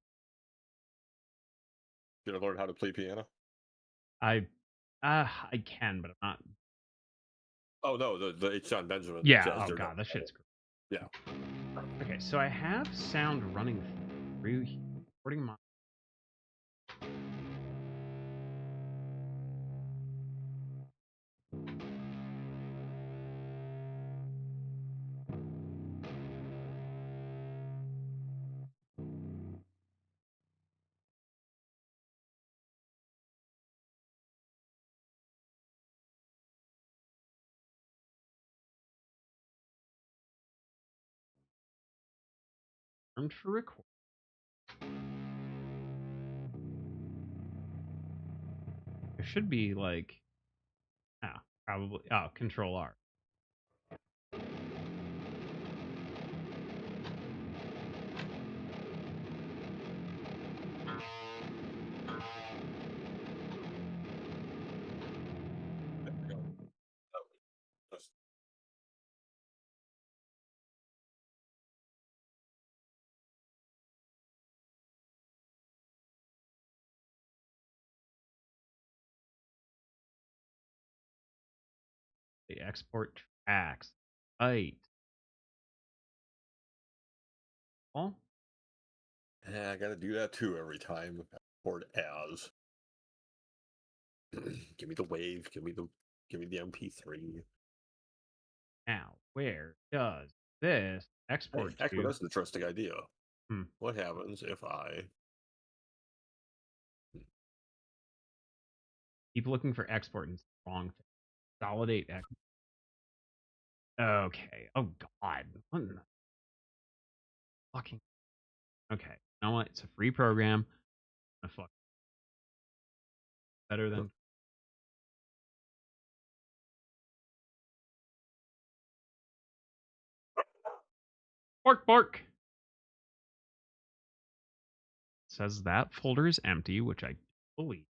Should have learned how to play piano. I can, but I'm not. Oh no, the H. John Benjamin. Yeah. jazz Oh they're god, not- that shit's great. Yeah. Okay, so I have sound running through here, recording my. For record. There should be like, probably. Oh, Control R. There we go. Just- The export tracks. Right. Oh, Yeah, I gotta do that too every time. Export as. Give me the wave. Give me the MP3. now where does this Hey, export actually, to? that's an interesting idea. Hmm. What happens if I? Keep looking for export and wrong thing. Consolidate. Okay. Oh god. What in the fucking. Okay. You know what? It's a free program. Fuck. Better than. Bark, bark. Says that folder is empty, which I believe.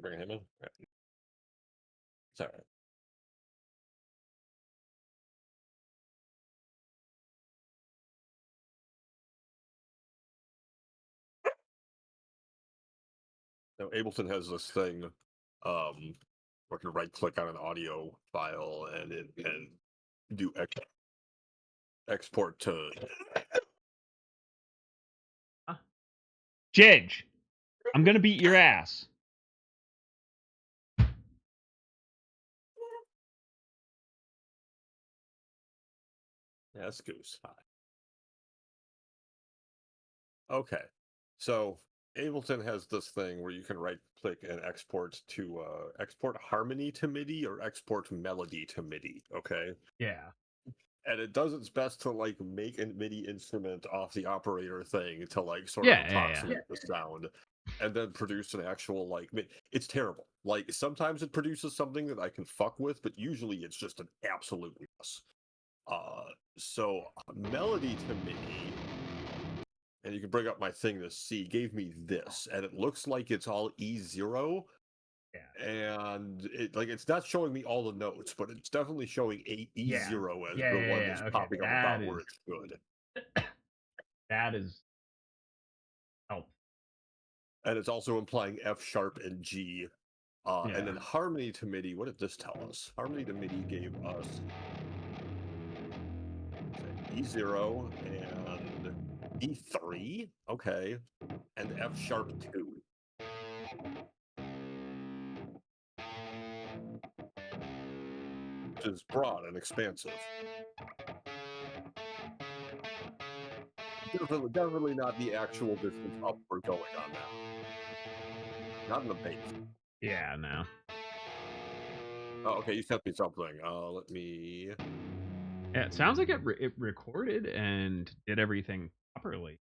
Bring him in. Yeah. It's all right. Now, Ableton has this thing, where you can right click on an audio file and it can do export to. Jidge, I'm gonna beat your ass. Yes, Goose. Hi. Okay, so Ableton has this thing where you can right click and export to export harmony to MIDI or export melody to MIDI. Okay. Yeah. And it does its best to like make a MIDI instrument off the operator thing to like sort Yeah, of yeah, yeah. approximate the sound, and then produce an actual like. It's terrible. Like sometimes it produces something that I can fuck with, but usually it's just an absolute mess. So melody to MIDI, and you can bring up my thing to see, gave me this, and it looks like it's all E0. Yeah. And it like it's not showing me all the notes, but it's definitely showing E0 as the one that's Okay, popping up about where it's good. That is helpful. And it's also implying F sharp and G. And then harmony to MIDI, what did this tell us? Harmony to MIDI gave us E0 and E3, okay, and F sharp 2. Which is broad and expansive. Definitely not the actual distance up we're going on now. Not in the bass. Yeah, no. Oh, okay, you sent me something. Let me. Yeah, it sounds like it recorded and did everything properly.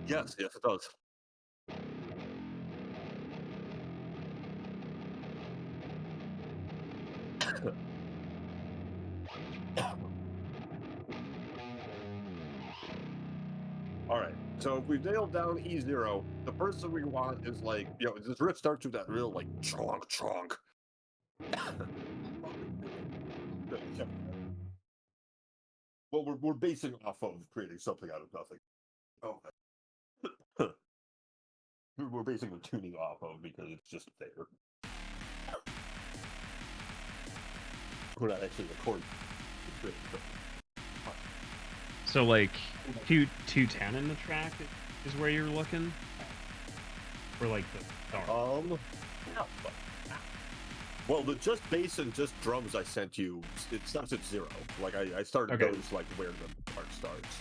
Yes, it does. All right, so if we've nailed down E0, the first thing we want is like, this riff starts with that real like chonk chonk. Well, we're basing off of creating something out of nothing. Oh, we're basically tuning off of because it's just there. We're not actually recording. So like 210 in the track is where you're looking, or like the start. Well, the just bass and just drums I sent you, it starts at 0. Like I started Okay. those like where the part starts.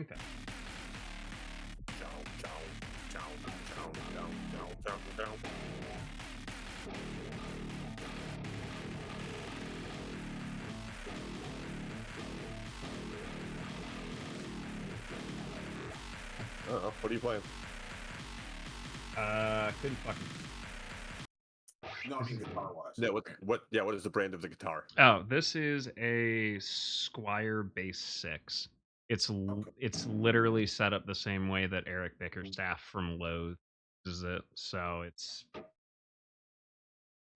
Okay. What are you playing? Couldn't fucking. No, I mean guitar wise. Yeah, what is the brand of the guitar? Oh, this is a Squire Bass 6. It's it's literally set up the same way that Eric Bickerstaff from Loathe uses it. So it's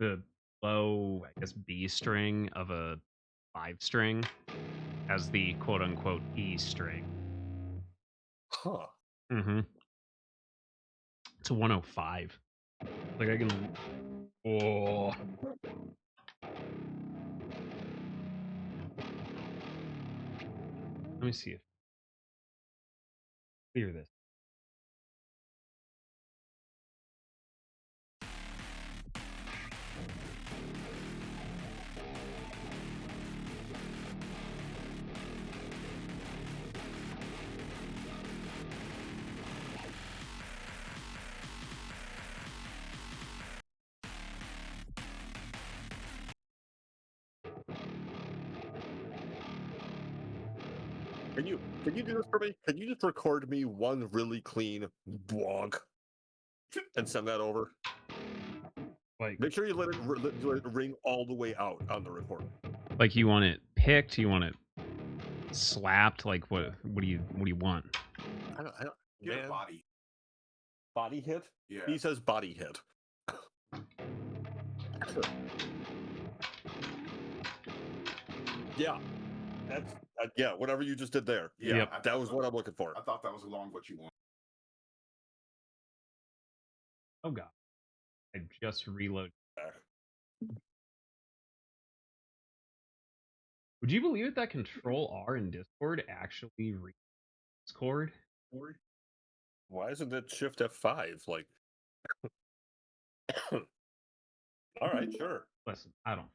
the low, I guess, B string of a 5 string as the quote unquote E string. Huh. Mm-hmm. It's a 105. Like I can. Oh. Let me see if clear this. Can you do this for me? Can you just record me one really clean blog and send that over? Like, Make sure you let it ring all the way out on the recorder. like you want it picked? You want it slapped? Like, what do you want? I don't Get man. a body. Body hit? Yeah. He says body hit. Yeah. That's yeah, whatever you just did there. Yeah, Yep. that was what I'm looking for. I thought that was along what you want. Oh god, I just reloaded. Would you believe it that Control R in Discord actually reads Discord? Why isn't it Shift F5? Like, all right, sure. Listen, I don't.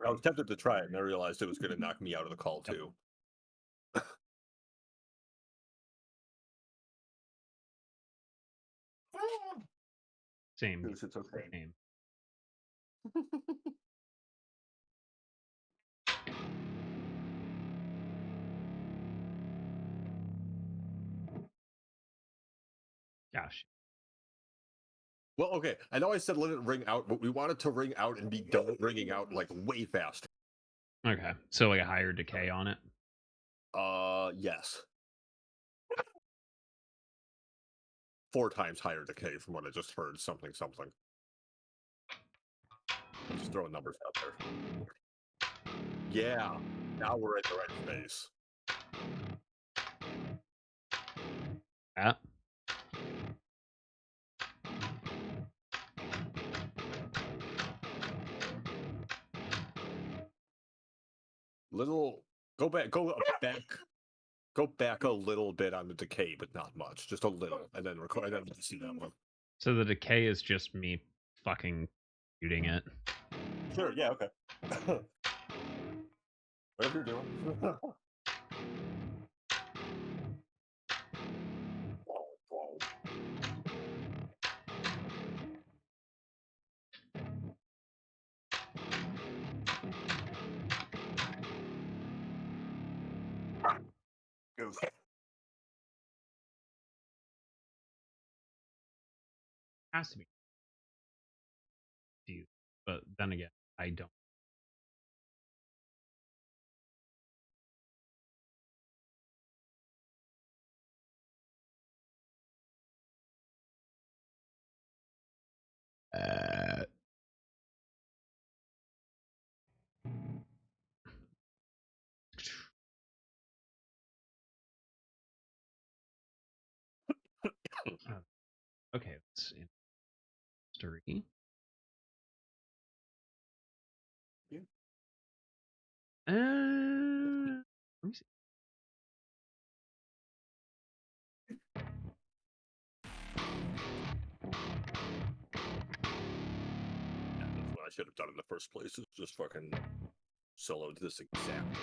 I was tempted to try it, and I realized it was going to knock me out of the call too. Same. Goose, it's okay. Same. Gosh. Well, okay. I know I said let it ring out, but we want it to ring out and be done ringing out like way fast. Okay, so like a higher decay on it. Yes. 4 times higher decay from what I just heard. Something. Just throwing numbers out there. Yeah. Now we're at the right space. Yeah. Little go back a little bit on the decay, but not much, just a little, and then record. And then see that one. So the decay is just me fucking shooting it. Sure. Yeah. Okay. Whatever you're doing. Goose. Has to be. You, but then again, I don't. Okay, let's see. History. Yeah. Let me see. Yeah, that's what I should have done in the first place. Is just fucking soloed this exact.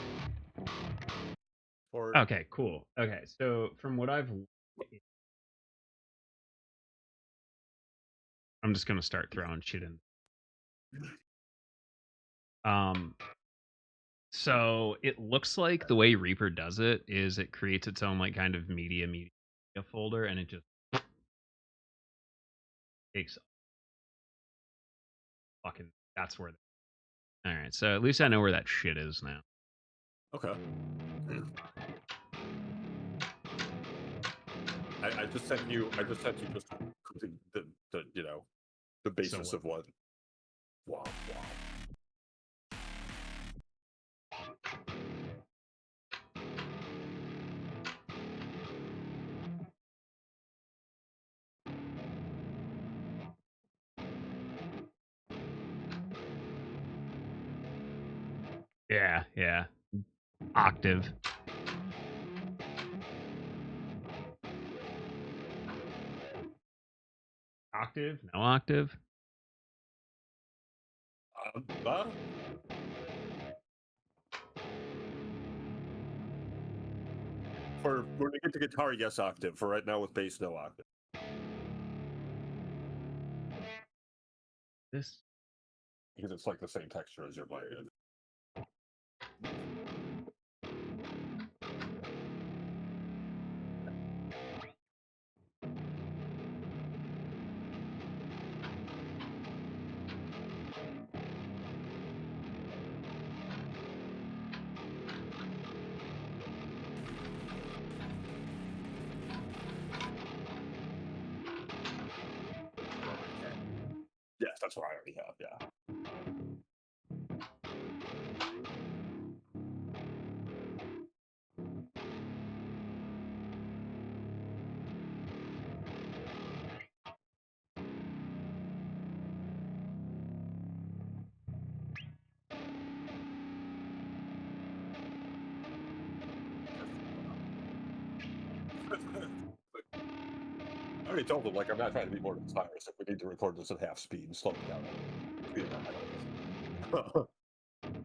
Or Okay, cool. Okay, so from what I'm just gonna start throwing shit in. So it looks like the way Reaper does it is it creates its own like kind of media folder, and it just takes fucking. That's where. All right, so at least I know where that shit is now. okay. I just sent you. just the you know the basis So of what. Wow. Yeah. Octave. Octave? No octave? Uh, for when we get to guitar, yes, octave. For right now, with bass, no octave. This. Because it's like the same texture as your violin. That's what I already have. Yeah. I already told them, like, I'm not trying to be more than virus. If we need to record this at half speed and slow it down, speed it down.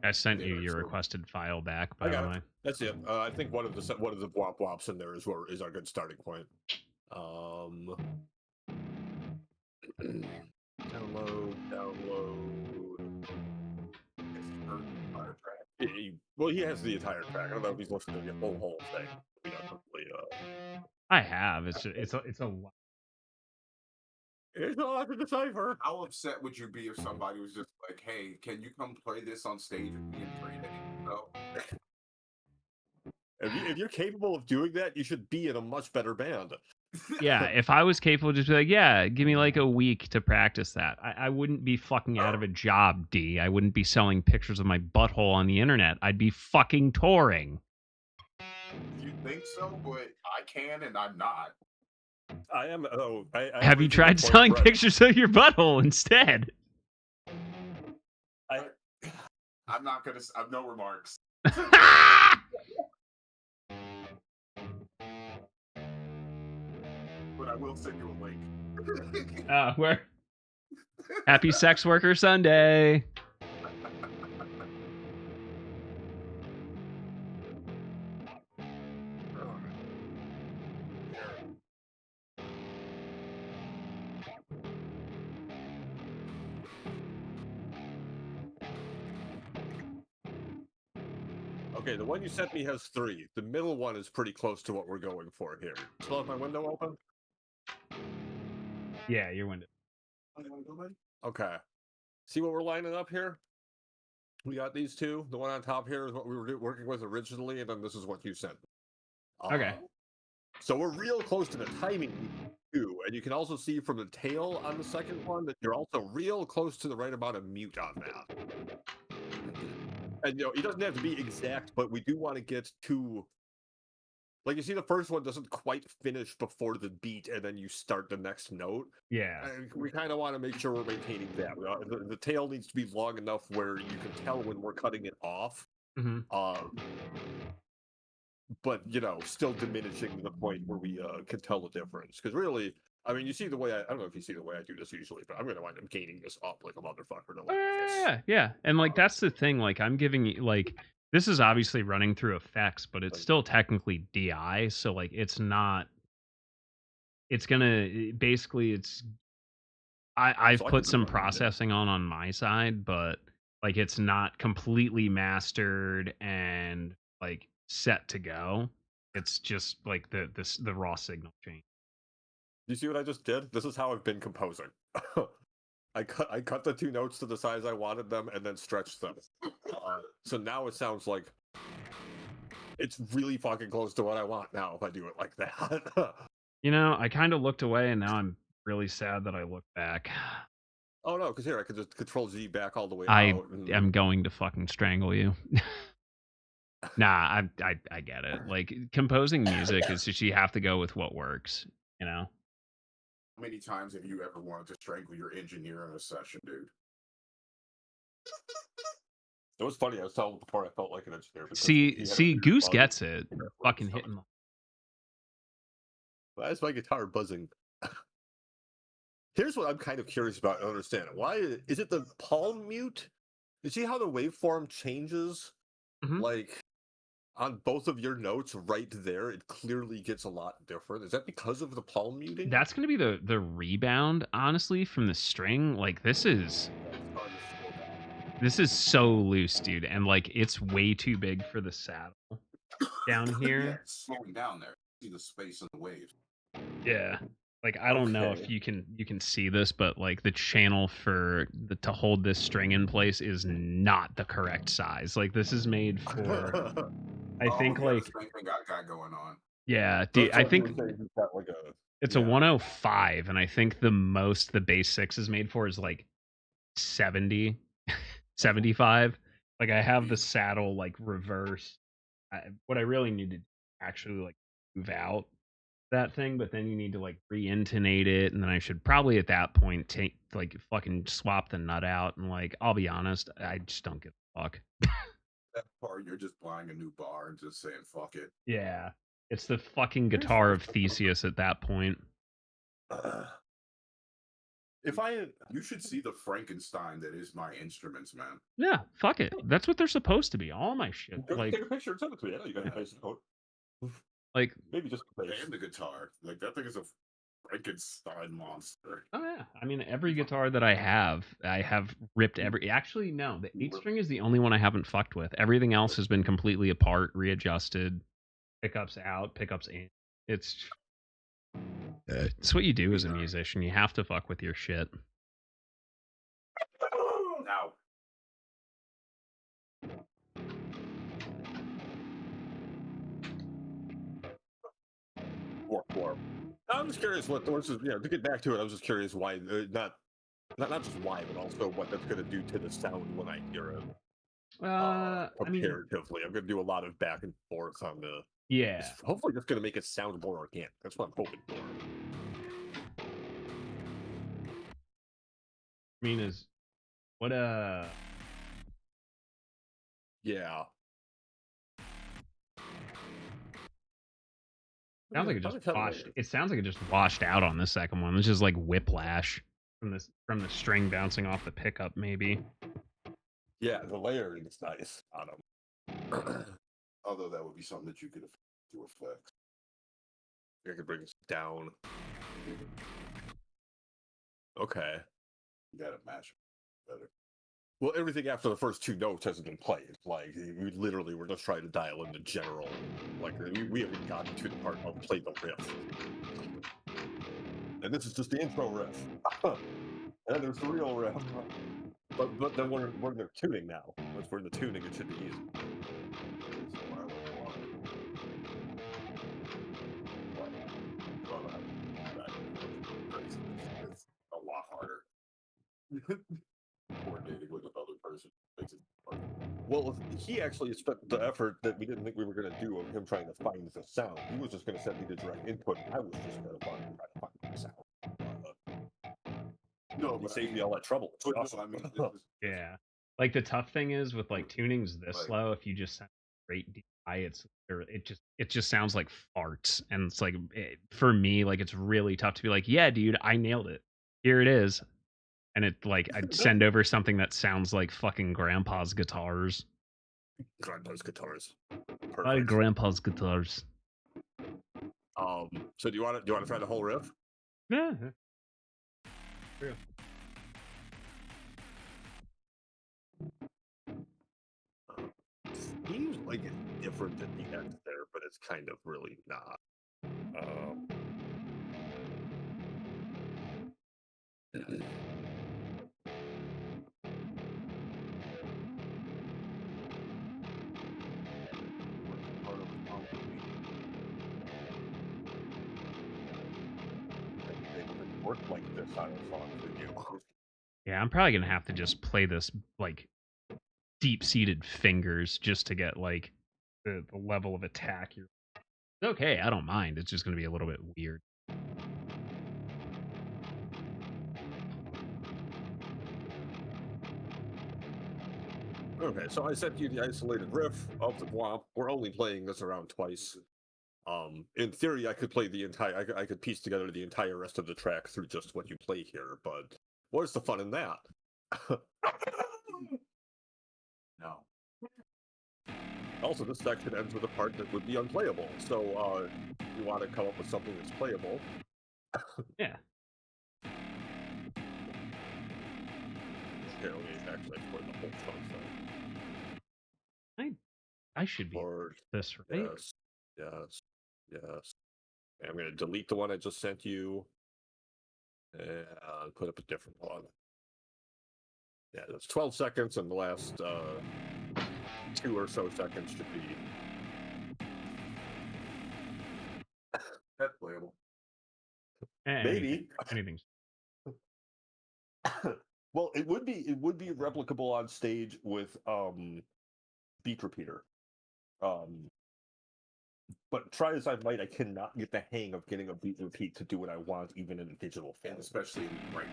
I sent you Yeah, your so- requested file back, I by the got way. it. That's it. I think one of the wop wops in there is our good starting point. Download. Well, he has the entire track. I don't know if he's listening to the whole thing. We definitely, I have. It's a lot. it's a lot to decipher. How upset would you be if somebody was just like, "Hey, can you come play this on stage with me in 3 days?" So, If you're capable of doing that, you should be in a much better band. Yeah, if I was capable, just be like, yeah, give me like a week to practice that. I wouldn't be fucking out of a job, D. I wouldn't be selling pictures of my butthole on the internet. I'd be fucking touring. you think so, but I can and I'm not. I am. Oh, I Have you reached the tried point selling where pictures of your butthole instead? I'm not gonna. I have no remarks. But I will send you a link. Where? Happy Sex Worker Sunday. Okay, the one you sent me has 3. The middle one is pretty close to what we're going for here. Still have my window open? Yeah, your window. Okay. See what we're lining up here? We got these two. The one on top here is what we were working with originally, and then this is what you sent. Okay. So we're real close to the timing too, and you can also see from the tail on the second one that you're also real close to the right amount of mute on that. And it doesn't have to be exact, but we do want to get to, like, you see the first one doesn't quite finish before the beat, and then you start the next note. Yeah. And we kind of want to make sure we're maintaining that. The tail needs to be long enough where you can tell when we're cutting it off. Mm-hmm. But still diminishing to the point where we can tell the difference. Because really, I mean, you see the way I don't know if you see the way I do this usually, but I'm gonna wind up gaining this up like a motherfucker to like this. Yeah. And like that's the thing. Like I'm giving you like this is obviously running through effects, but it's still technically DI. So like it's not. It's gonna basically it's. I've So I put can some do it. processing on my side, but like it's not completely mastered and like set to go. It's just like the raw signal change. You see what I just did? This is how I've been composing. I cut the 2 notes to the size I wanted them and then stretched them. So now it sounds like it's really fucking close to what I want now if I do it like that. I kind of looked away and now I'm really sad that I looked back. Oh no, because here I could just Control Z back all the way I out. And... am going to fucking strangle you. Nah, I get it. Like composing music is just you have to go with what works, How many times have you ever wanted to strangle your engineer in a session, dude? It was funny. I was telling him before I felt like an engineer. See, Goose gets it. Fucking hitting. Why is my guitar buzzing? Here's what I'm kind of curious about and understand. Why is it the palm mute? You see how the waveform changes? Mhm. Like on both of your notes right there, it clearly gets a lot different. Is that because of the palm muting? That's gonna be the rebound, honestly, from the string. Like this is so loose, dude, and like it's way too big for the saddle down Yeah, here. it's slowing down there. See the space in the waves. Yeah. Like I don't know if Okay. you can see this, but like the channel to hold this string in place is not the correct size. Like this is made for I think yeah, like the same thing I got going on. yeah, dude, I think you've got like a it's a 105, and I think the most the bass 6 is made for is like 70, 75. Like I have the saddle like reversed. What I really need to actually like move out that thing, but then you need to like re-intonate it, and then I should probably at that point take like fucking swap the nut out, and like I'll be honest, I just don't give a fuck. That part, you're just buying a new bar and just saying fuck it. Yeah, it's the fucking guitar of Theseus at that point. If I You should see the Frankenstein that is my instruments, man. Yeah, fuck it. That's what they're supposed to be. All my shit, go like take a picture and send it to me. I know you got a nice note. like Maybe just a face. And the guitar, like that thing is a Frankenstein monster. oh yeah, I mean every guitar that I have ripped every. Actually, no, the 8-string is the only one I haven't fucked with. Everything else has been completely apart, readjusted, pickups out, pickups in. It's what you do as a musician. You have to fuck with your shit. Now, Four. I'm just curious what this is. To get back to it, I was just curious why not just why, but also what that's going to do to the sound when I hear it. I mean, Comparatively, I'm going to do a lot of back and forth on the. yeah. Hopefully, that's going to make it sound more organic. That's what I'm hoping for. I mean, is what Yeah. sounds like it just washed. It sounds like it just washed out on the second one. It's just like whiplash from the string bouncing off the pickup, maybe. Yeah, the layering is nice on them. although that would be something that you could do effects. I could bring this down. Okay. You gotta match better. Well, everything after the first two notes hasn't been played. Like, we literally were just trying to dial in the general. Like, we haven't gotten to the part of play the riff. And this is just the intro riff. And there's the real riff. But then we're in the tuning now. Once we're in the tuning, it should be easy. It's a lot harder. Coordinating with another person makes it harder. Well, he actually spent the effort that we didn't think we were going to do of him trying to find the sound. He was just going to send me the direct input. I was just going to try to find the sound. No, He but saved me all that trouble. It's but no, awesome. I mean, this is, Yeah. Like the tough thing is with like tunings this Like- slow, if you just send straight DI, it just sounds like farts, and it's like for me, like it's really tough to be like, yeah, dude, I nailed it. Here it is, and it like I'd send over something that sounds like fucking grandpa's guitars. Grandpa's guitars. My Perfect. grandpa's guitars. So do you want to try the whole riff? Yeah. Seems like it's different at the end there, but it's kind of really not. Work like this on a song for you. Yeah, I'm probably gonna have to just play this like deep-seated fingers just to get like the level of attack. It's okay, I don't mind. It's just gonna be a little bit weird. Okay, so I sent you the isolated riff of the Guamp. We're only playing this around twice. In theory, I could play the entire. I could piece together the entire rest of the track through just what you play here. But what's the fun in that? no. Also, this section ends with a part that would be unplayable. So, you want to come up with something that's playable? Yeah. Here, let me actually explain the whole song. I should be Lord, this right. yes. And I'm gonna delete the one I just sent you, and put up a different one. Yeah, that's 12 seconds, and the last 2 or so seconds should be. That's playable. Maybe. Anything. Well, it would be replicable on stage with beat repeater. But try as I might, I cannot get the hang of getting a beat repeat to do what I want, even in a digital And form. especially in the right,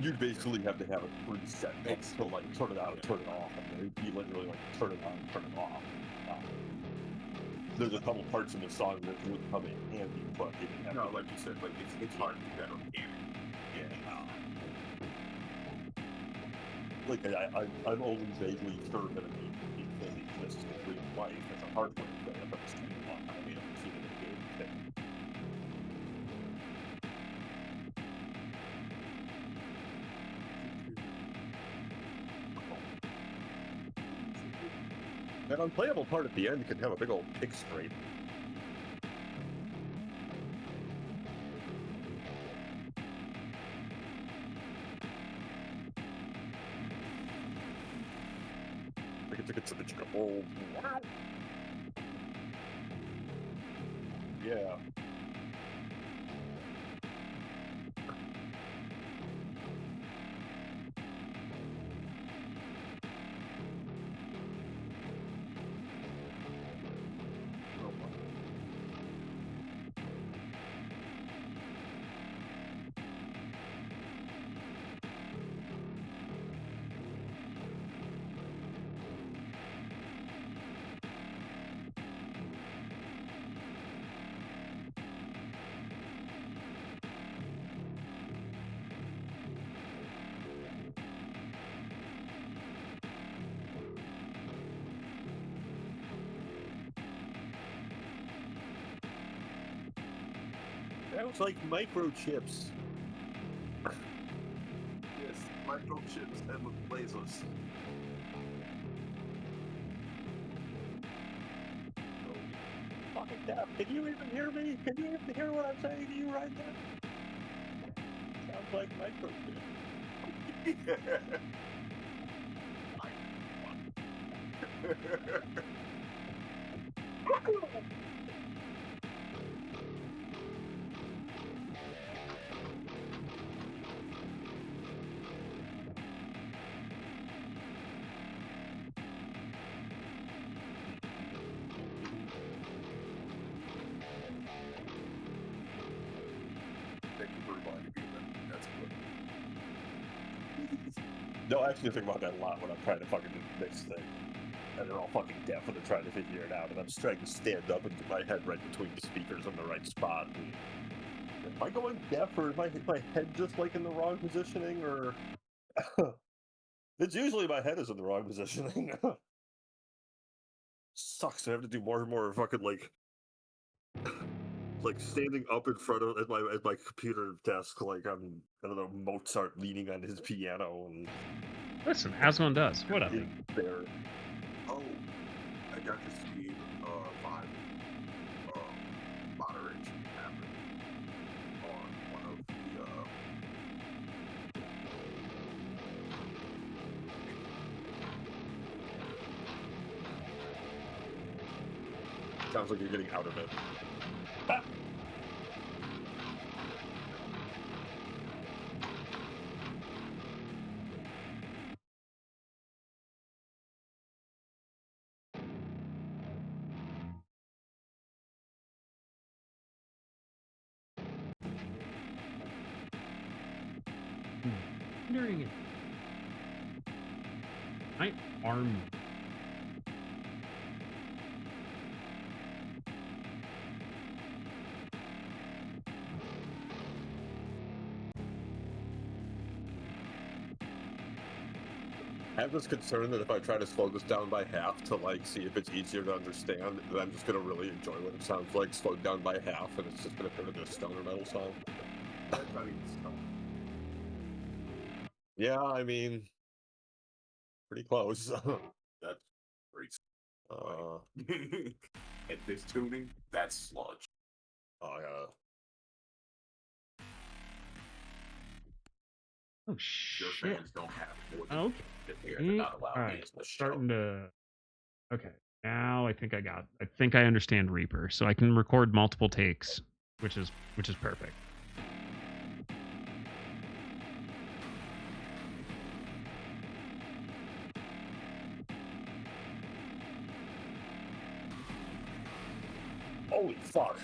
You basically have to have it preset to like turn it on and turn it off, and then you literally like turn it on and turn it off. There's a couple parts in the song that would come in handy, but it didn't have no, to, like you said, like it's hard to do that organic. Like I'm only vaguely sure that it exists in real life as a hardware thing. I've never seen it on. I mean, I've seen it in a game thing. That unplayable part at the end can have a big old pick scrape. Oh, wow. Yeah. Sounds like microchips. Yes, microchips and with lasers. Fucking deaf. Can you even hear me? Can you even hear what I'm saying to you right now? Sounds like microchips. Thank you for reminding me of that. That's good. No, I actually think about that a lot when I'm trying to fucking do this thing. And they're all fucking deaf and they're trying to figure it out. And I'm just trying to stand up and get my head right between the speakers in the right spot. And am I going deaf, or is my head just like in the wrong positioning, or it's usually my head is in the wrong positioning. Sucks. I have to do more and more fucking like standing up in front of at my computer desk, like I'm, I don't know, Mozart leaning on his piano, and Listen, as one does. What up? in there. Oh, I got to see vibe moderation happen on one of the Sounds like you're getting out of it. Wondering if my arm. I have this concern that if I try to slow this down by half to like see if it's easier to understand, then I'm just gonna really enjoy what it sounds like slowed down by half, and it's just gonna turn into a stoner metal song. that's not even stuff. Yeah, I mean, pretty close. That's great. uh, At this tuning, that's sludge. oh yeah. Oh Your shit. fans don't have more than Okay. they're not allowed All to right. use the show. Starting to. Okay. Now I think I understand Reaper, so I can record multiple takes, which is perfect. fuck.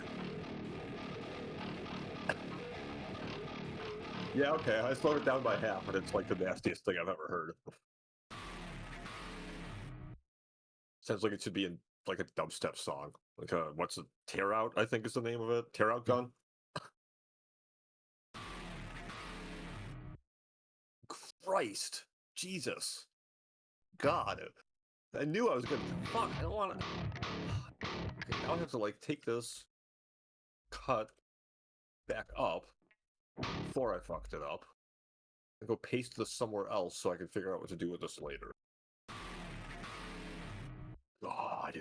Yeah, okay, I slowed it down by half, and it's like the nastiest thing I've ever heard. Sounds like it should be in like a dubstep song. Like what's it? Tear Out, I think is the name of it. Tear Out Gun. Christ, Jesus, God! I knew I was gonna. Fuck! I don't want to. Okay, now I have to like take this, cut back up before I fucked it up, and go paste this somewhere else so I can figure out what to do with this later. God.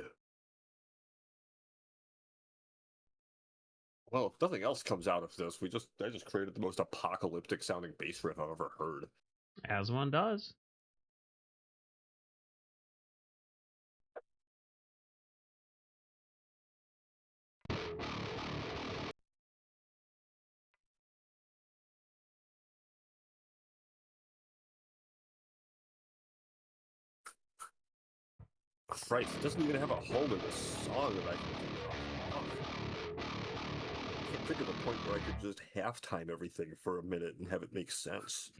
Well, if nothing else comes out of this, I just created the most apocalyptic sounding bass riff I've ever heard. As one does. Christ, it doesn't even have a home in this song that I can think of. I can't think of a point where I could just halftime everything for a minute and have it make sense.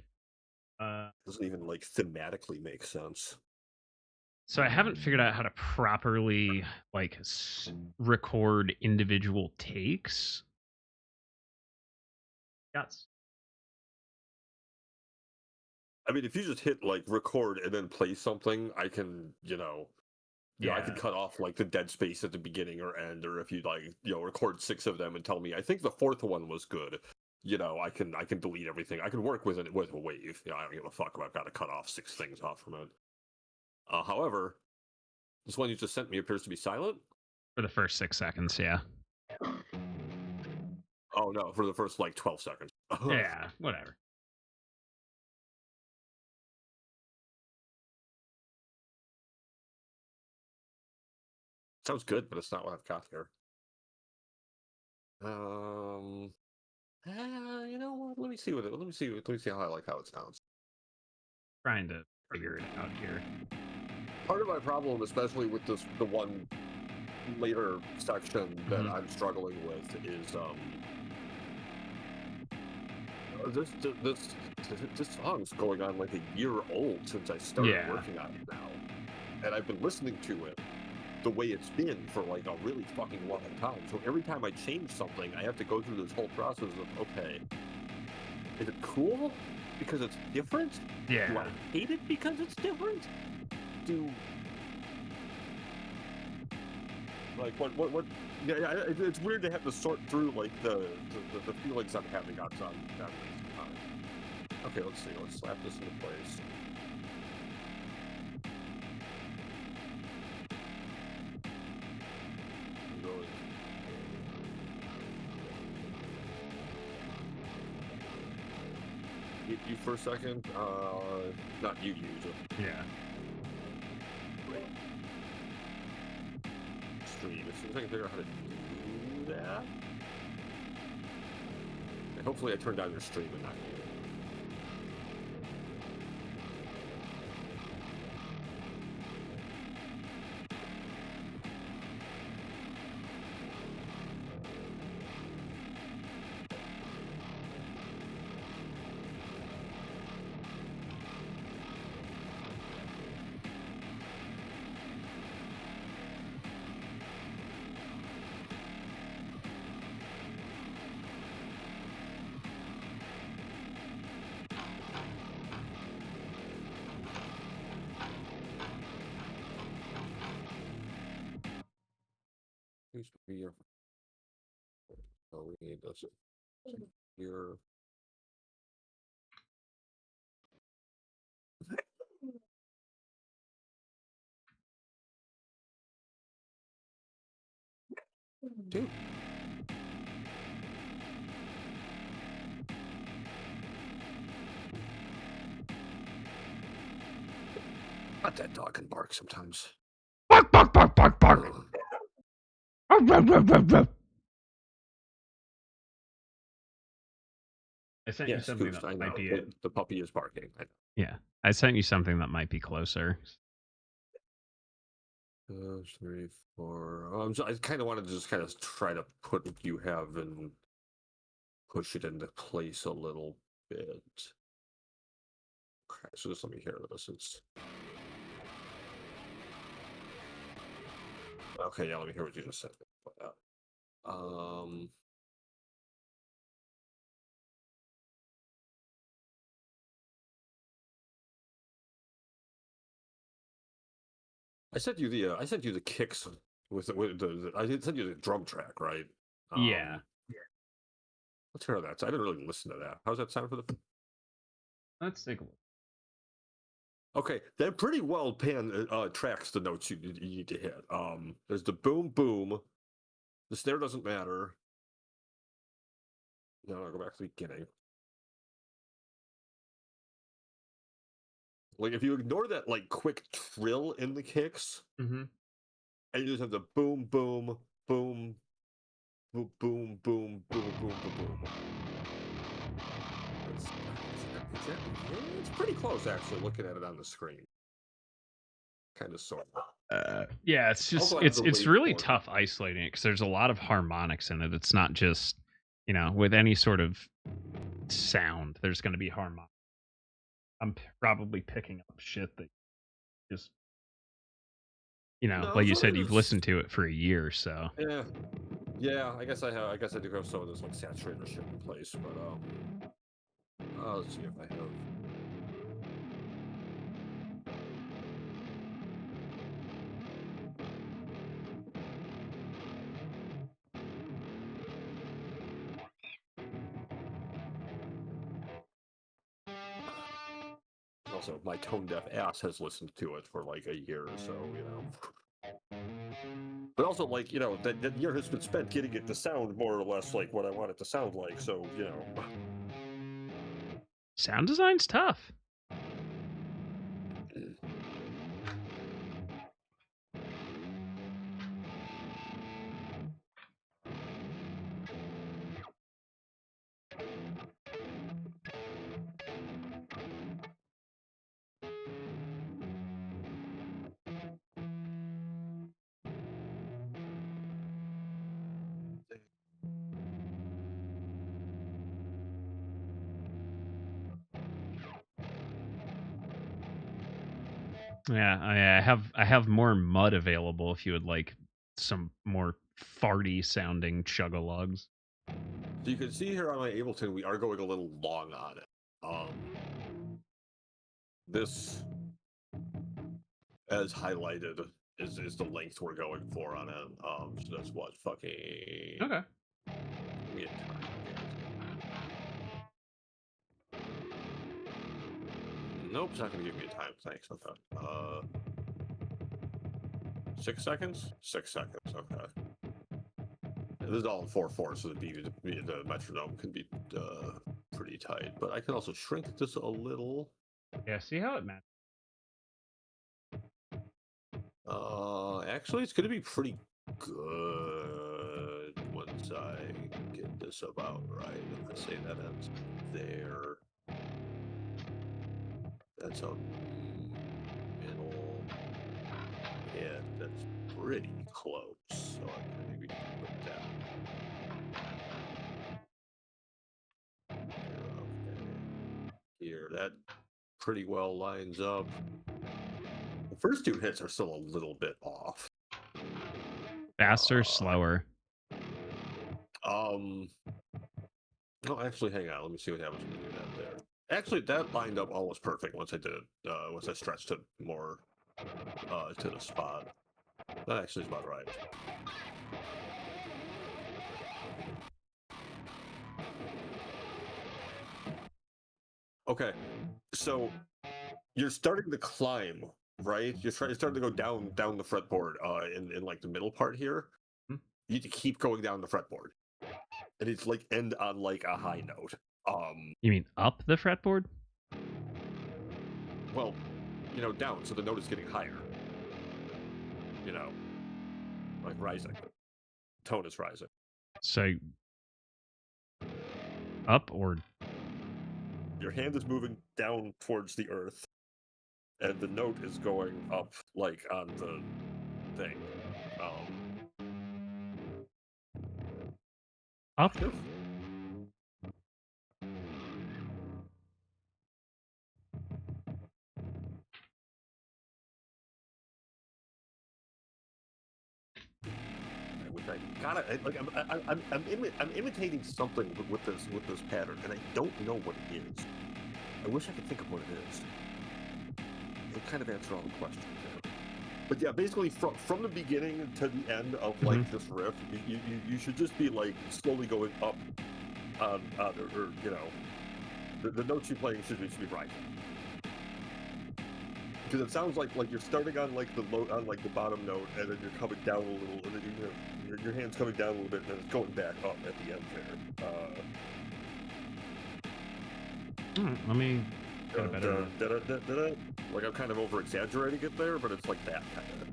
It doesn't even like thematically make sense. So I haven't figured out how to properly like record individual takes. Yes. I mean, if you just hit like record and then play something, I can, I could cut off like the dead space at the beginning or end, or if you like, record 6 of them and tell me I think the 4th one was good. I can delete everything. I can work with it with a wave. I don't give a fuck if I've got to cut off 6 things off from it. However, this one you just sent me appears to be silent. For the first 6 seconds, yeah. Oh no, for the first like 12 seconds. Yeah, whatever. Sounds good, but it's not what I've got here. You know what? Let me see how I like how it sounds. Trying to figure it out here. Part of my problem, especially with the one later section that I'm struggling with, is this song's going on like a year old since I started working on it now, and I've been listening to it the way it's been for like a really fucking long time. So every time I change something, I have to go through this whole process of, okay, is it cool because it's different? Yeah. Do I hate it because it's different? What? Yeah, it's weird to have to sort through like the feelings I'm having on that recent time. Okay, let's see. Let's slap this into place. You for a second. Not you, user. Yeah. Stream. As soon as I can figure out how to do that. And hopefully I turn down your stream and not you. Used to be your. So we need this here. Dude. But that dog can bark sometimes. Bark, bark, bark, bark, bark. I sent you something Goose, that might be the puppy is barking. Yeah, I sent you something that might be closer. 3, 4. I kind of wanted to just kind of try to put what you have and push it into place a little bit. Okay, so just let me hear this. Okay, yeah, let me hear what you just said. Um, I sent you the kicks with the I did send you the drum track, right? Yeah. Let's hear that. I didn't really listen to that. How's that sound for the? Let's take a look. Okay, that pretty well tracks the notes you need to hit. There's the boom boom. The snare doesn't matter. No, I'll go back to the beginning. Like if you ignore that like quick trill in the kicks, Mm-hmm. and you just have the boom boom boom boom boom boom boom boom boom boom. It's pretty close actually. Looking at it on the screen, kind of sort of. Yeah, it's just Also has it's the really waveform. tough isolating it because there's a lot of harmonics in it. It's not just with any sort of sound. There's going to be harmonics. I'm probably picking up shit that just No, like you some of said, it you've is- listened to it for a year, so Yeah. I guess I have. I guess I do have some of this like saturator shit in place, but let's see if I have. Also, my tone deaf ass has listened to it for like a year or so, But also, like, that year has been spent getting it to sound more or less like what I want it to sound like, so, sound design's tough. Yeah, I have more mud available if you would like some more farty sounding chug-a-lugs. So you can see here on my Ableton, we are going a little long on it. This, as highlighted, is the length we're going for on it. So that's what fucking. Okay. Give me a time. Nope, it's not gonna give me a time. Thanks. Okay. 6 seconds. 6 seconds. Okay. This is all in 4/4, so the metronome can be pretty tight. But I can also shrink this a little. Yeah, see how it matches. Actually, it's gonna be pretty good once I get this about right. Let's say that ends there. That's a middle. Yeah, that's pretty close. So I can maybe put that. Here, that pretty well lines up. The first 2 hits are still a little bit off. Faster, slower. No, actually, hang on. Let me see what happens when you do that there. Actually, that lined up almost perfect once I did it. Once I stretched it more to the spot. That actually is about right. Okay, so you're starting to climb, right? You're starting to go down the fretboard. In like the middle part here, Hmm. you need to keep going down the fretboard, and it's like end on like a high note. You mean up the fretboard? Well, down, so the note is getting higher. Like rising. Tone is rising. So up or Your hand is moving down towards the earth, and the note is going up, like on the thing. Up. I'm imitating something with this pattern, and I don't know what it is. I wish I could think of what it is. It would kind of answer all the questions there. But yeah, basically from the beginning to the end of like this riff, you should just be like slowly going up on or you know, the notes you're playing should be rising. Because it sounds like you're starting on like the bottom note, and then you're coming down a little, and then your hand's coming down a little bit, and then it's going back up at the end there. All right, let me get a better. Like I'm kind of over exaggerating it there, but it's like that kind of.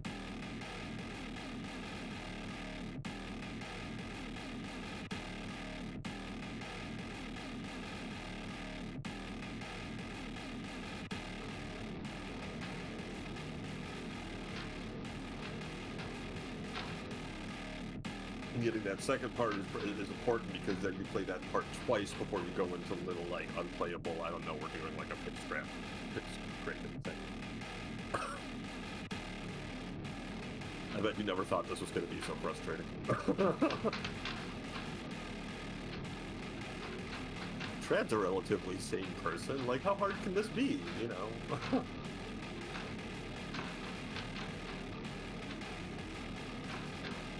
Getting that second part is important because then you play that part twice before you go into little like unplayable. I don't know. We're doing like a pitch scraping thing. I bet you never thought this was going to be so frustrating. Trad's a relatively sane person. Like, how hard can this be? You know.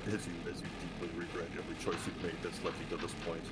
As you deeply regret every choice you've made that's led you to this point.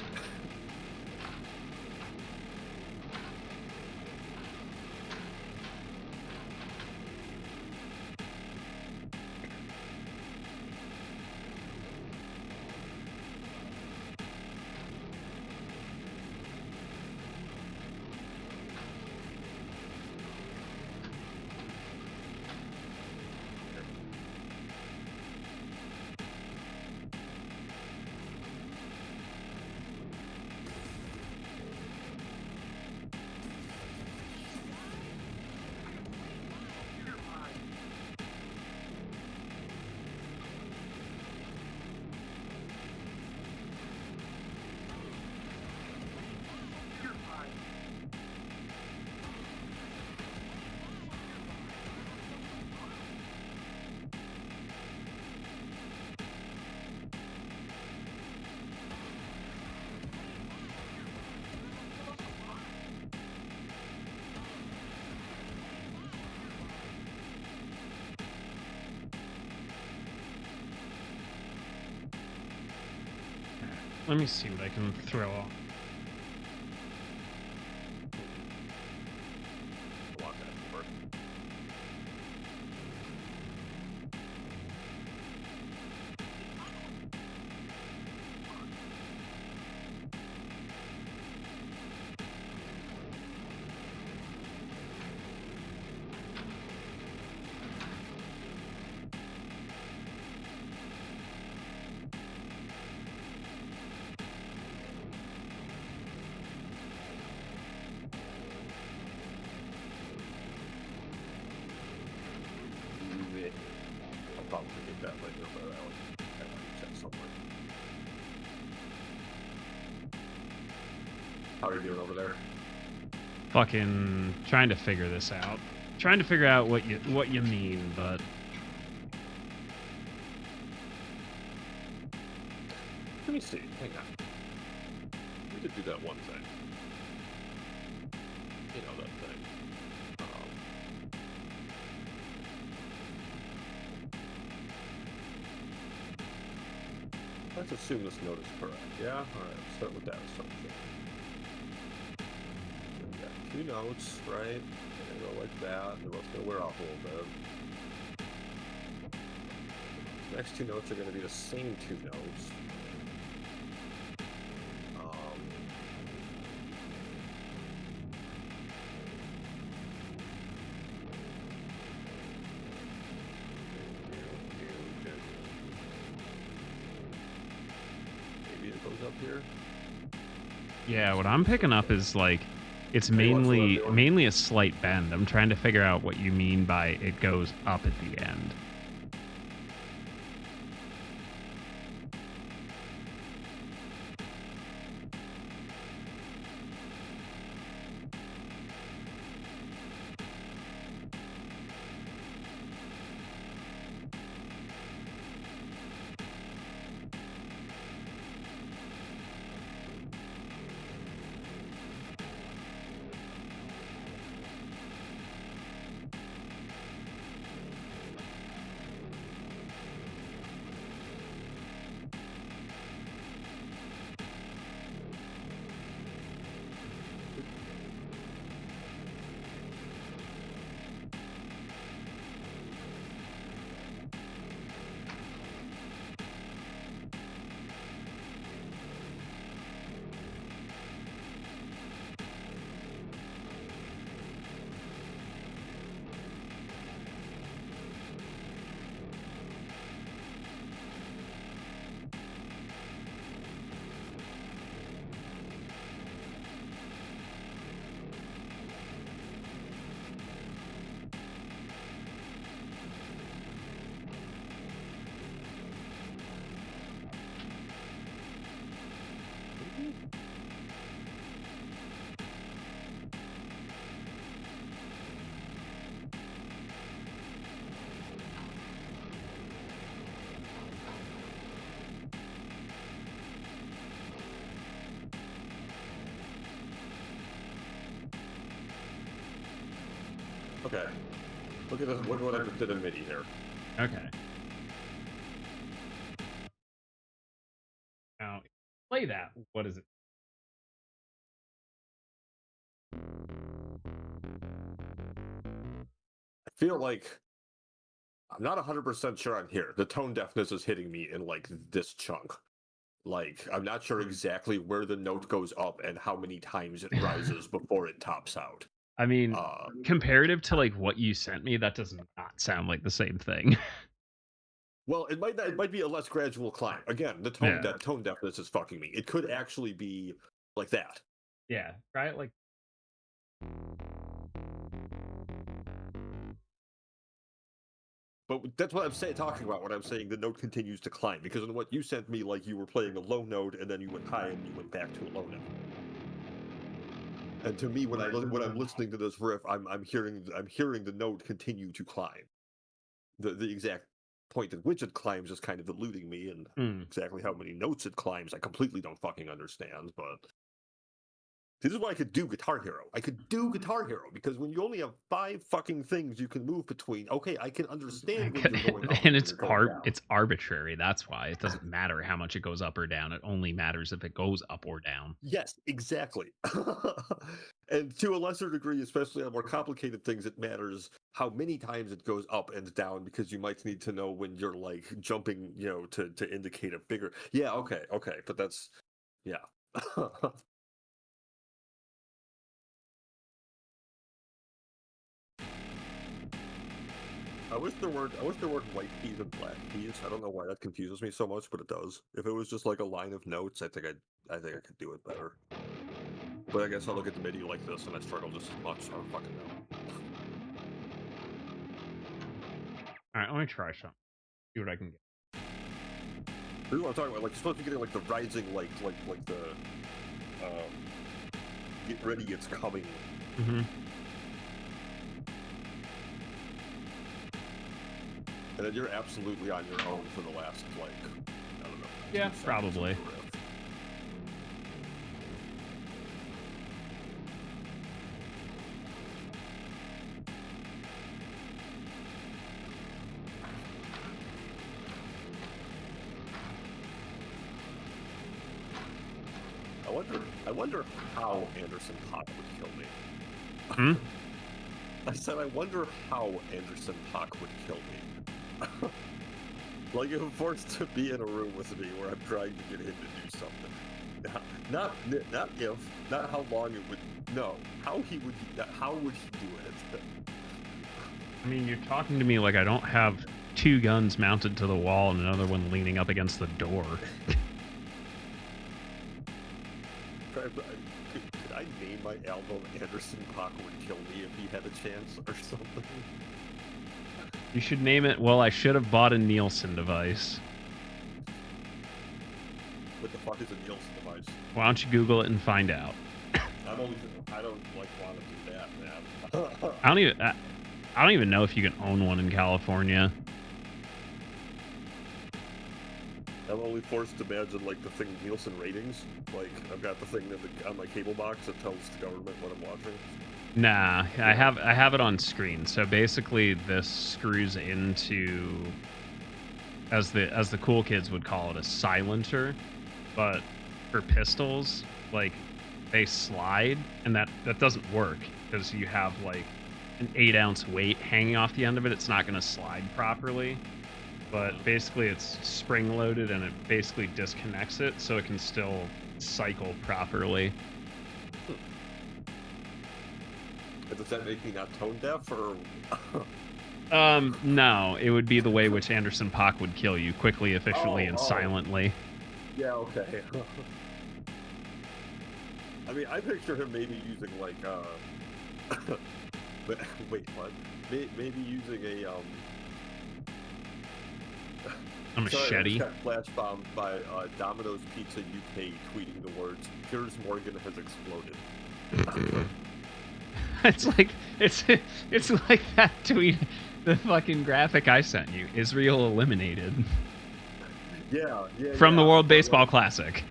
Let me see what I can throw off. I want that to work. I'll probably get that later, but I'll check somewhere. How are you doing over there? Fucking trying to figure this out. Trying to figure out what you mean, but Let me see. Hang on. We did do that one thing. You know that thing. Let's assume this note is correct. Yeah? Alright, start with that assumption. So we got two notes, right? They're gonna go like that. They're both gonna wear off a little bit. The next two notes are gonna be the same two notes. Maybe it goes up here. yeah, what I'm picking up is like it's mainly a slight bend. I'm trying to figure out what you mean by it goes up at the end. Okay. Look at this. Look at what I just did in MIDI here. Okay. Now, play that. What is it? I feel like I'm not 100% sure I'm here. The tone deafness is hitting me in like this chunk. Like I'm not sure exactly where the note goes up and how many times it rises before it tops out. I mean, comparative to like what you sent me, that does not sound like the same thing. Well, it might not, it might be a less gradual climb. Again, the tone Yeah. tone deafness is fucking me. It could actually be like that. Yeah, try it like. But that's what I'm talking about when I'm saying the note continues to climb. Because in what you sent me, like you were playing a low note and then you went high and you went back to a low note. And to me, when I'm listening to this riff, I'm hearing the note continue to climb. The exact point at which it climbs is kind of eluding me, and exactly how many notes it climbs, I completely don't fucking understand. But this is why I could do Guitar Hero. I could do Guitar Hero because when you only have 5 fucking things you can move between, okay, I can understand when you're going up And it's you're going down. it's arbitrary. That's why it doesn't matter how much it goes up or down. It only matters if it goes up or down. Yes, exactly. And to a lesser degree, especially on more complicated things, it matters how many times it goes up and down because you might need to know when you're like jumping, to indicate a bigger. Yeah, okay, but that's yeah. I wish there weren't white keys and black keys. I don't know why that confuses me so much, but it does. If it was just like a line of notes, I think I could do it better. But I guess I'll look at the MIDI like this and I struggle just as much. I don't fucking know. All right, let me try something. See what I can get. This is what I'm talking about. Like you're supposed to be getting like the rising, like the get ready, it's coming. Mm-hmm. And then you're absolutely on your own for the last, like, I don't know. Yeah, probably. I wonder how Anderson .Paak would kill me. Hmm? I said, I wonder how Anderson .Paak would kill me. Like if I'm forced to be in a room with me where I'm trying to get him to do something. Not if, not how long it would. No, how would he do it? I mean, you're talking to me like I don't have 2 guns mounted to the wall and another one leaning up against the door. Could I name my album Anderson .Paak would kill me if he had a chance or something? You should name it, well, I should have bought a Nielsen device. What the fuck is a Nielsen device? Why don't you Google it and find out? I don't like want to do that, man. I don't even know if you can own one in California. I'm only forced to imagine like the thing Nielsen ratings. Like I've got the thing on my cable box that tells the government what I'm watching. Nah, I have it on screen. So basically, this screws into, as the cool kids would call it, a silencer. But for pistols, like they slide, and that doesn't work because you have like an 8-ounce weight hanging off the end of it. It's not going to slide properly. But basically, it's spring loaded, and it basically disconnects it so it can still cycle properly. Does that make me not tone deaf, or? No, it would be the way which Anderson .Paak would kill you, quickly, efficiently, and silently. Yeah, okay. I mean, I picture him maybe using like, wait, what? Maybe using a machete. Sorry, I just got flash bombed by Domino's Pizza UK tweeting the words "Piers Morgan has exploded." It's like that tweet, the fucking graphic I sent you. Israel eliminated. Yeah. From the World Baseball Classic.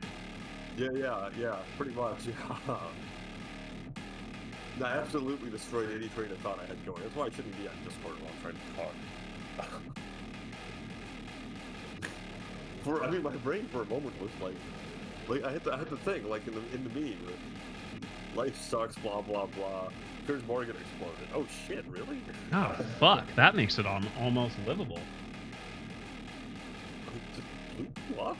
Yeah, pretty much. I absolutely destroyed any train of thought I had going. That's why I shouldn't be on Discord while I'm trying to talk. I mean, my brain for a moment was like I had to think, like in the meme, life sucks, blah blah blah. Piers Morgan exploded. Oh shit, really? Oh fuck, that makes it almost livable. What?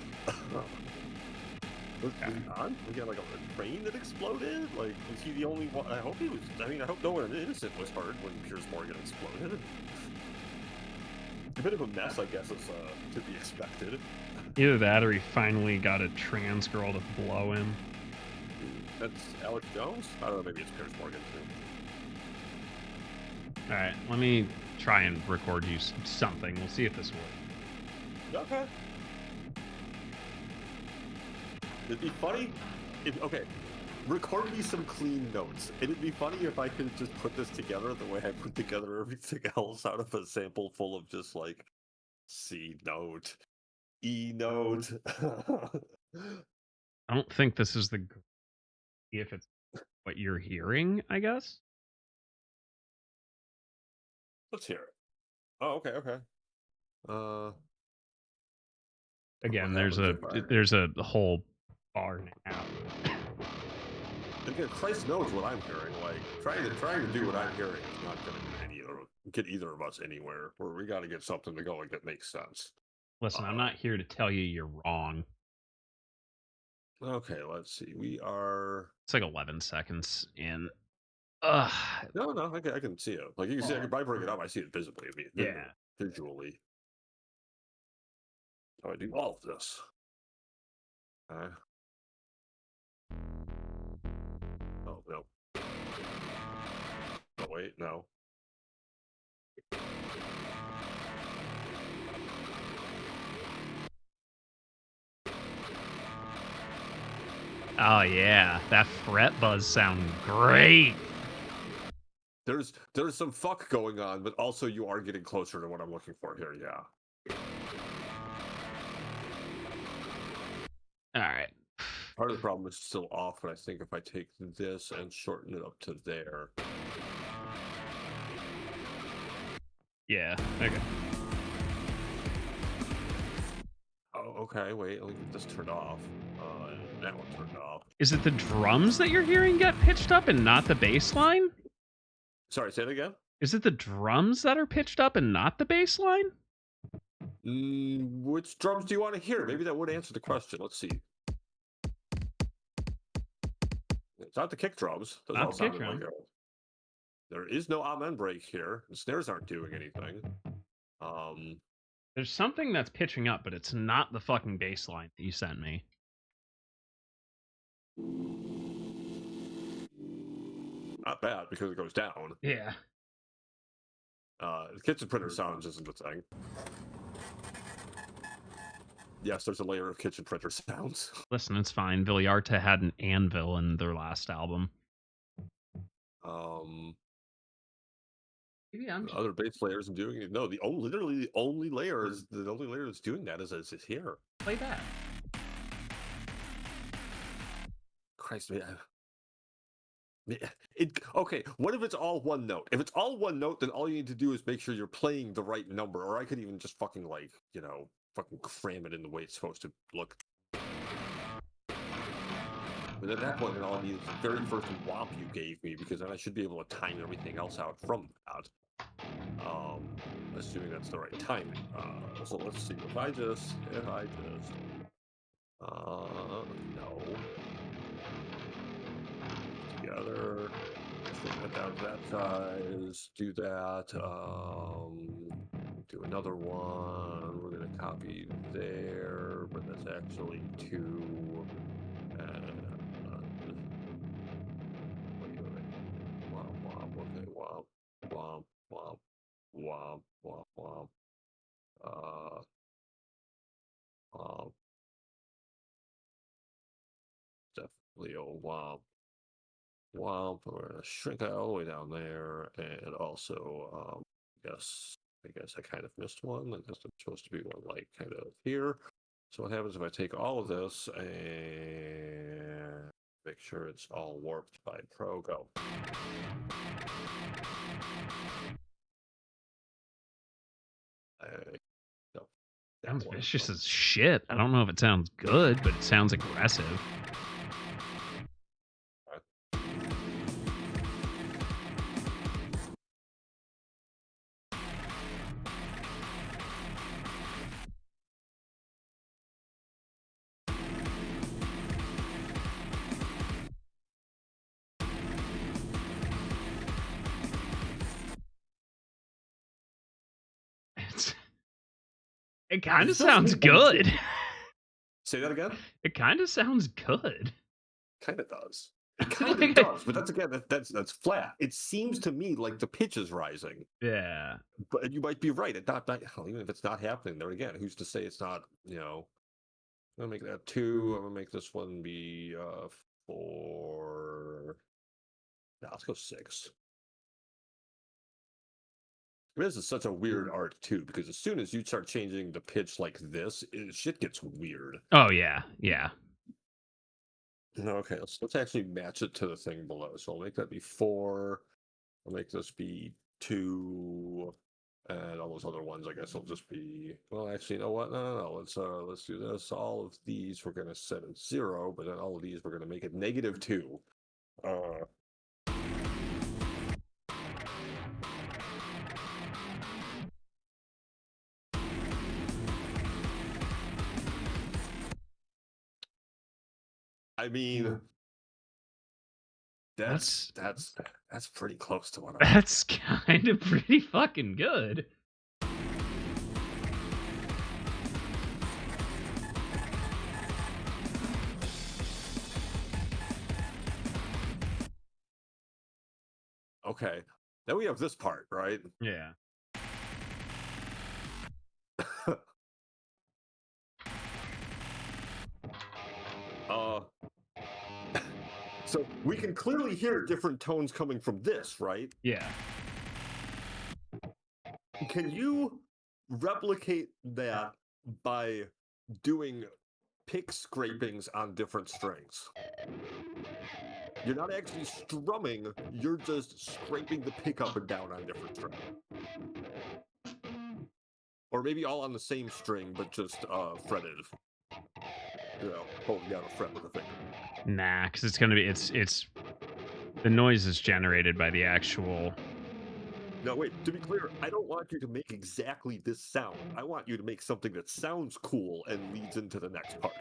Was he on? We got like a train that exploded? Like, was he the only one? I hope he was. I mean, I hope no one innocent was hurt when Piers Morgan exploded. A bit of a mess, I guess, is to be expected. Either that or he finally got a trans girl to blow him. That's Alex Jones? I don't know, maybe it's Piers Morgan too. Alright, let me try and record you something. We'll see if this works. Okay. It'd be funny if, okay, record me some clean notes. It'd be funny if I could just put this together the way I put together everything else out of a sample full of just like C note, E note. I don't think this is if it's what you're hearing, I guess. Let's hear it. Oh, okay, okay. Again, what there's a whole bar now. Again, Christ knows what I'm hearing. Like trying to do what I'm hearing is not going to get either of us anywhere. Where we got to get something to go that makes sense. Listen, I'm not here to tell you you're wrong. Okay, let's see. We are. It's like 11 seconds in. Ugh. No, I can see it. Like you can see, if I bring it up, I see it visibly. I mean, yeah, visually. So I do all of this. Oh no. Oh wait, no. Oh yeah, that fret buzz sound great. There's some fuck going on, but also you are getting closer to what I'm looking for here. Yeah. All right. Part of the problem is still off, but I think if I take this and shorten it up to there. Yeah. Okay. Oh, okay. Wait, let me get this turned off. That one turned off. Is it the drums that you're hearing get pitched up and not the bass line? Sorry, say it again. Is it the drums that are pitched up and not the bass line? Which drums do you want to hear? Maybe that would answer the question. Let's see. It's not the kick drums. Those all sound like there is no amen break here. The snares aren't doing anything. There's something that's pitching up, but it's not the fucking bass line that you sent me. Not bad because it goes down. Yeah. The kitchen printer sounds isn't the thing. Yes, there's a layer of kitchen printer sounds. Listen, it's fine. Villarta had an anvil in their last album. Maybe I'm other bass layers and doing it. No, literally the only layer that's doing that is here. Play that. Christ, man. Okay, what if it's all one note? If it's all one note, then all you need to do is make sure you're playing the right number, or I could even just fucking fucking cram it in the way it's supposed to look. But at that point, then all I need is the very first womp you gave me, because then I should be able to time everything else out from that. Assuming that's the right timing. So let's see. If I just no. Together. Bring that down to that size. Do that. Do another one. We're gonna copy there, but that's actually 2. And wait. Womp. Okay, womp. Definitely a womp. We're gonna shrink that all the way down there, and also, I guess I kind of missed one. I guess it's supposed to be one like kind of here. So what happens if I take all of this and make make sure it's all warped by Pro. Go. No. Sounds vicious as shit. I don't know if it sounds good, but it sounds aggressive. It kind of sounds good. Say that again? It kind of sounds good. Kind of does. It kind of does, but that's again, that's flat. It seems to me like the pitch is rising. Yeah. But you might be right. It not even if it's not happening there again. Who's to say it's not? I'm gonna make that 2. I'm gonna make this one be 4. No, let's go 6. This is such a weird art too, because as soon as you start changing the pitch like this, shit gets weird. Oh yeah, yeah. Okay, let's actually match it to the thing below. So I'll make that be 4. I'll make this be 2, and all those other ones, I guess, will just be. Well, actually, you know what? No. Let's do this. All of these we're gonna set at 0, but then all of these we're gonna make it -2. I mean, that's pretty close to what I. That's kind of pretty fucking good. Okay, then we have this part, right? Yeah. So we can clearly hear different tones coming from this, right? Yeah. Can you replicate that by doing pick scrapings on different strings? You're not actually strumming, you're just scraping the pick up and down on different strings. Or maybe all on the same string, but just fretted. Holding down a fret with a finger. Nah, because it's gonna be it's the noise is generated by the actual. No, wait, to be clear, I don't want you to make exactly this sound. I want you to make something that sounds cool and leads into the next part.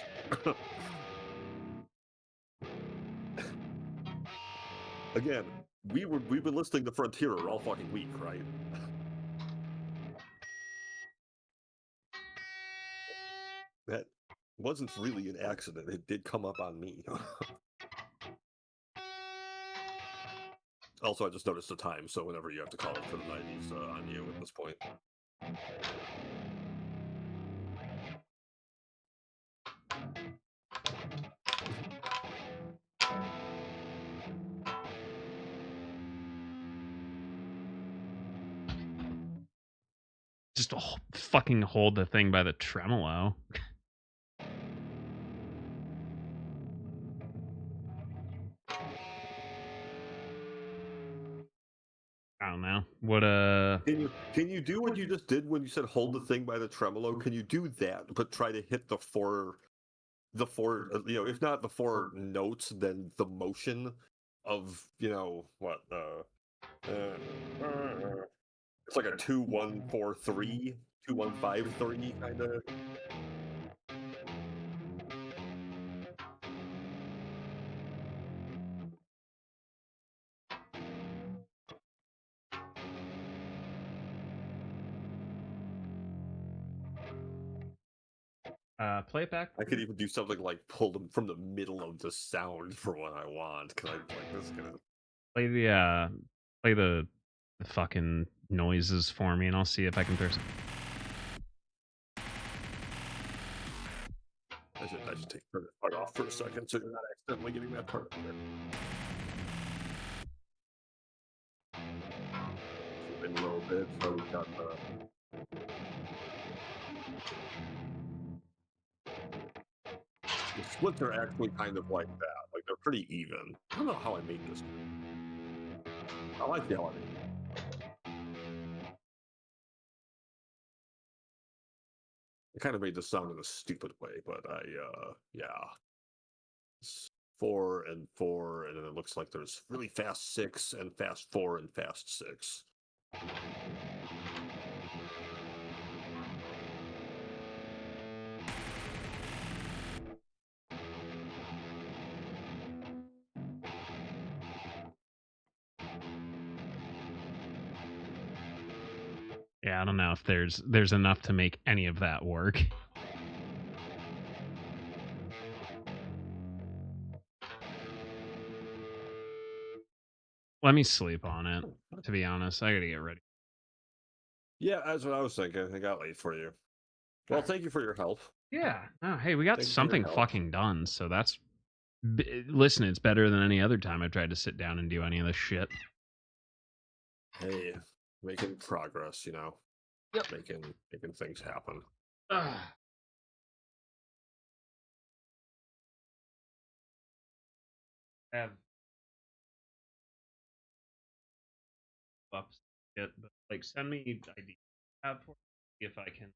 Again, we've been listening to Frontierer all fucking week, right? That wasn't really an accident. It did come up on me. Also, I just noticed the time, so whenever you have to call it for the 90s on you at this point. Just fucking hold the thing by the tremolo. I don't know. What Can you do what you just did when you said hold the thing by the tremolo? Can you do that, but try to hit the four, if not the 4 notes, then the motion of, what, it's like a 2-1-4-3, 2-1-5-3 kind of. play it back. I could even do something like pull them from the middle of the sound for what I want, because I'm like, this is gonna play the fucking noises for me, and I'll see if I can throw some. I should take the part off for a second, so you're not accidentally getting that part of it. A little bit, so we've got the splits are actually kind of like that. Like they're pretty even. I don't know how I made this. I like the how I made it. I kind of made this sound in a stupid way, but yeah. It's 4 and 4, and then it looks like there's really fast 6 and fast 4 and fast 6. Yeah, I don't know if there's enough to make any of that work. Let me sleep on it. To be honest, I gotta get ready. Yeah, that's what I was thinking. I got late for you. Well, thank you for your help. Yeah. Oh, hey, we got Thank you for your something help. fucking done. So that's listen. It's better than any other time I've tried to sit down and do any of this shit. Hey, making progress, you know. Yep. Making things happen. Have ups yet, but like send me ideas you have for me if I can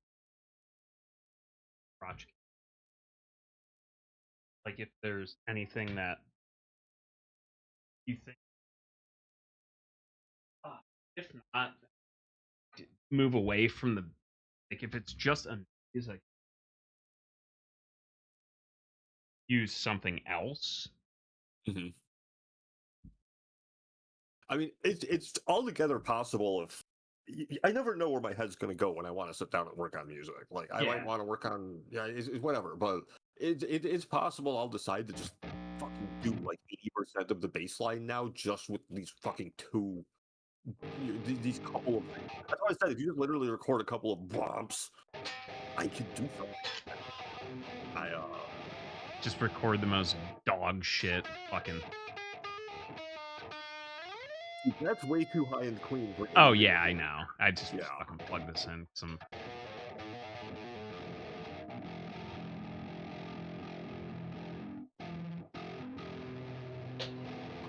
watch. Like if there's anything that you think, if not, move away from the like if it's just a music, use something else. Mm-hmm. I mean, it's altogether possible if I never know where my head's going to go when I want to sit down and work on music. Like I might want to work on it's whatever, but it's possible I'll decide to just fucking do like 80% of the bass line now just with these fucking two these couple of things. That's why I said if you just literally record a couple of bumps, I could do something. I Just record the most dog shit fucking. that's way too high and clean for Oh anything yeah, to I do. know. I just Yeah. fucking plug this in. Some.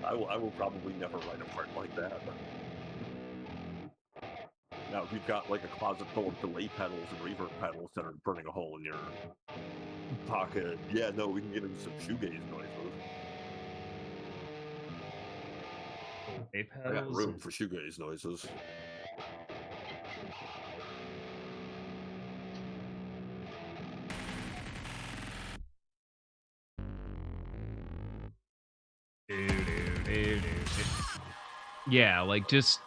I will probably never write a part like that. Now, if you've got like a closet full of delay pedals and reverb pedals that are burning a hole in your pocket, yeah, no, we can get into some shoegaze noises. I got room for shoegaze noises. Yeah, like just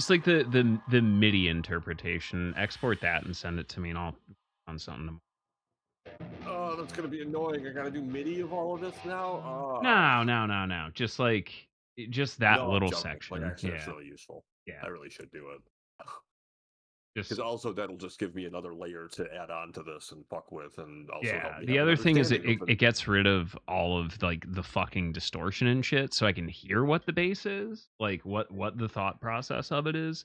like the MIDI interpretation. Export that and send it to me, and I'll on something. Oh, that's gonna be annoying. I gotta do MIDI of all of this now. No. Just like that No, I'm little joking. section. Like, actually, Yeah, that's really useful. yeah. I really should do it. Just Because also that'll just give me another layer to add on to this and fuck with, and also help yeah. me The have an other thing is understanding of it gets rid of all of like the fucking distortion and shit, so I can hear what the bass is, like what the thought process of it is,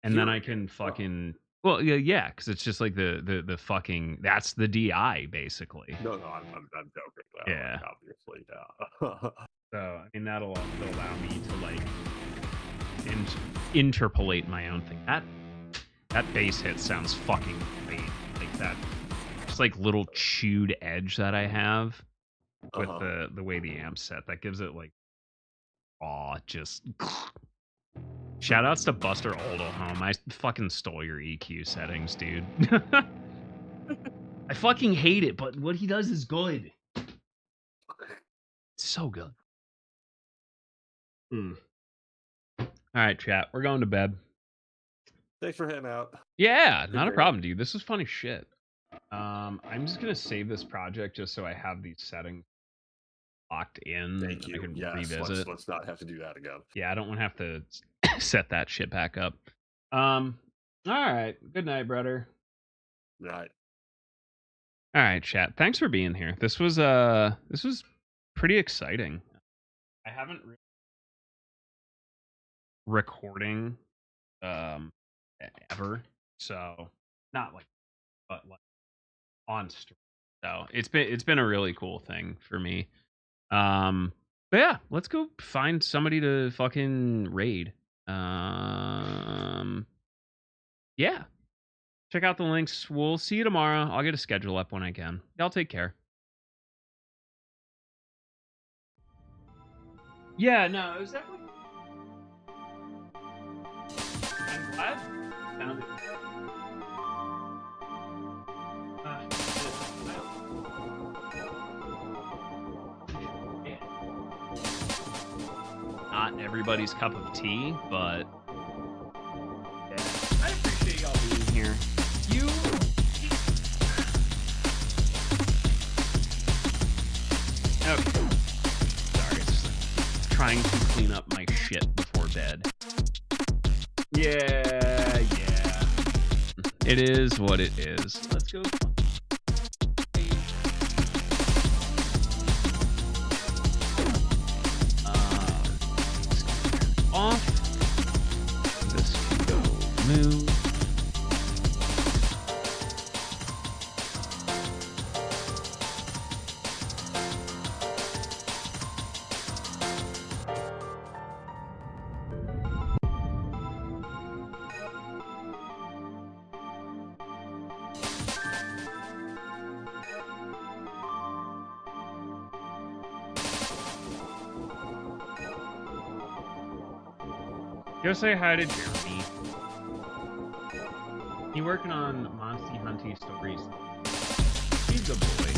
and then I hearing can it. fucking. Well, yeah, because it's just like the fucking that's the DI basically. No, I'm joking. Yeah. Like, obviously, yeah. So I mean that'll also allow me to like interpolate my own thing. That bass hit sounds fucking great. Like that, just like little chewed edge that I have with the way the amp's set. That gives it like raw, just. Shout outs to Buster Oldham. I fucking stole your EQ settings, dude. I fucking hate it, but what he does is good. It's so good. All right, chat. We're going to bed. Thanks for hanging out. Yeah, Good not a game. problem, dude. This is funny shit. I'm just gonna save this project just so I have these settings locked in. Thank you. I can Yes, revisit. let's not have to do that again. Yeah, I don't want to have to set that shit back up. All right. Good night, brother. Right. All right, chat. Thanks for being here. This was pretty exciting. I haven't recording ever, so not like, but like on stream. So it's been a really cool thing for me. But yeah, let's go find somebody to fucking raid. Yeah. Check out the links. We'll see you tomorrow. I'll get a schedule up when I can. Y'all take care. Yeah, no, it was definitely. I'm glad I found it. Not everybody's cup of tea, but yeah, I appreciate y'all being here. You. Okay. Sorry, just trying to clean up my shit before bed. Yeah. It is what it is. Let's go. Off. This can go move. Go say hi to Jeremy. He working on Monty Hunty stories. He's a boy.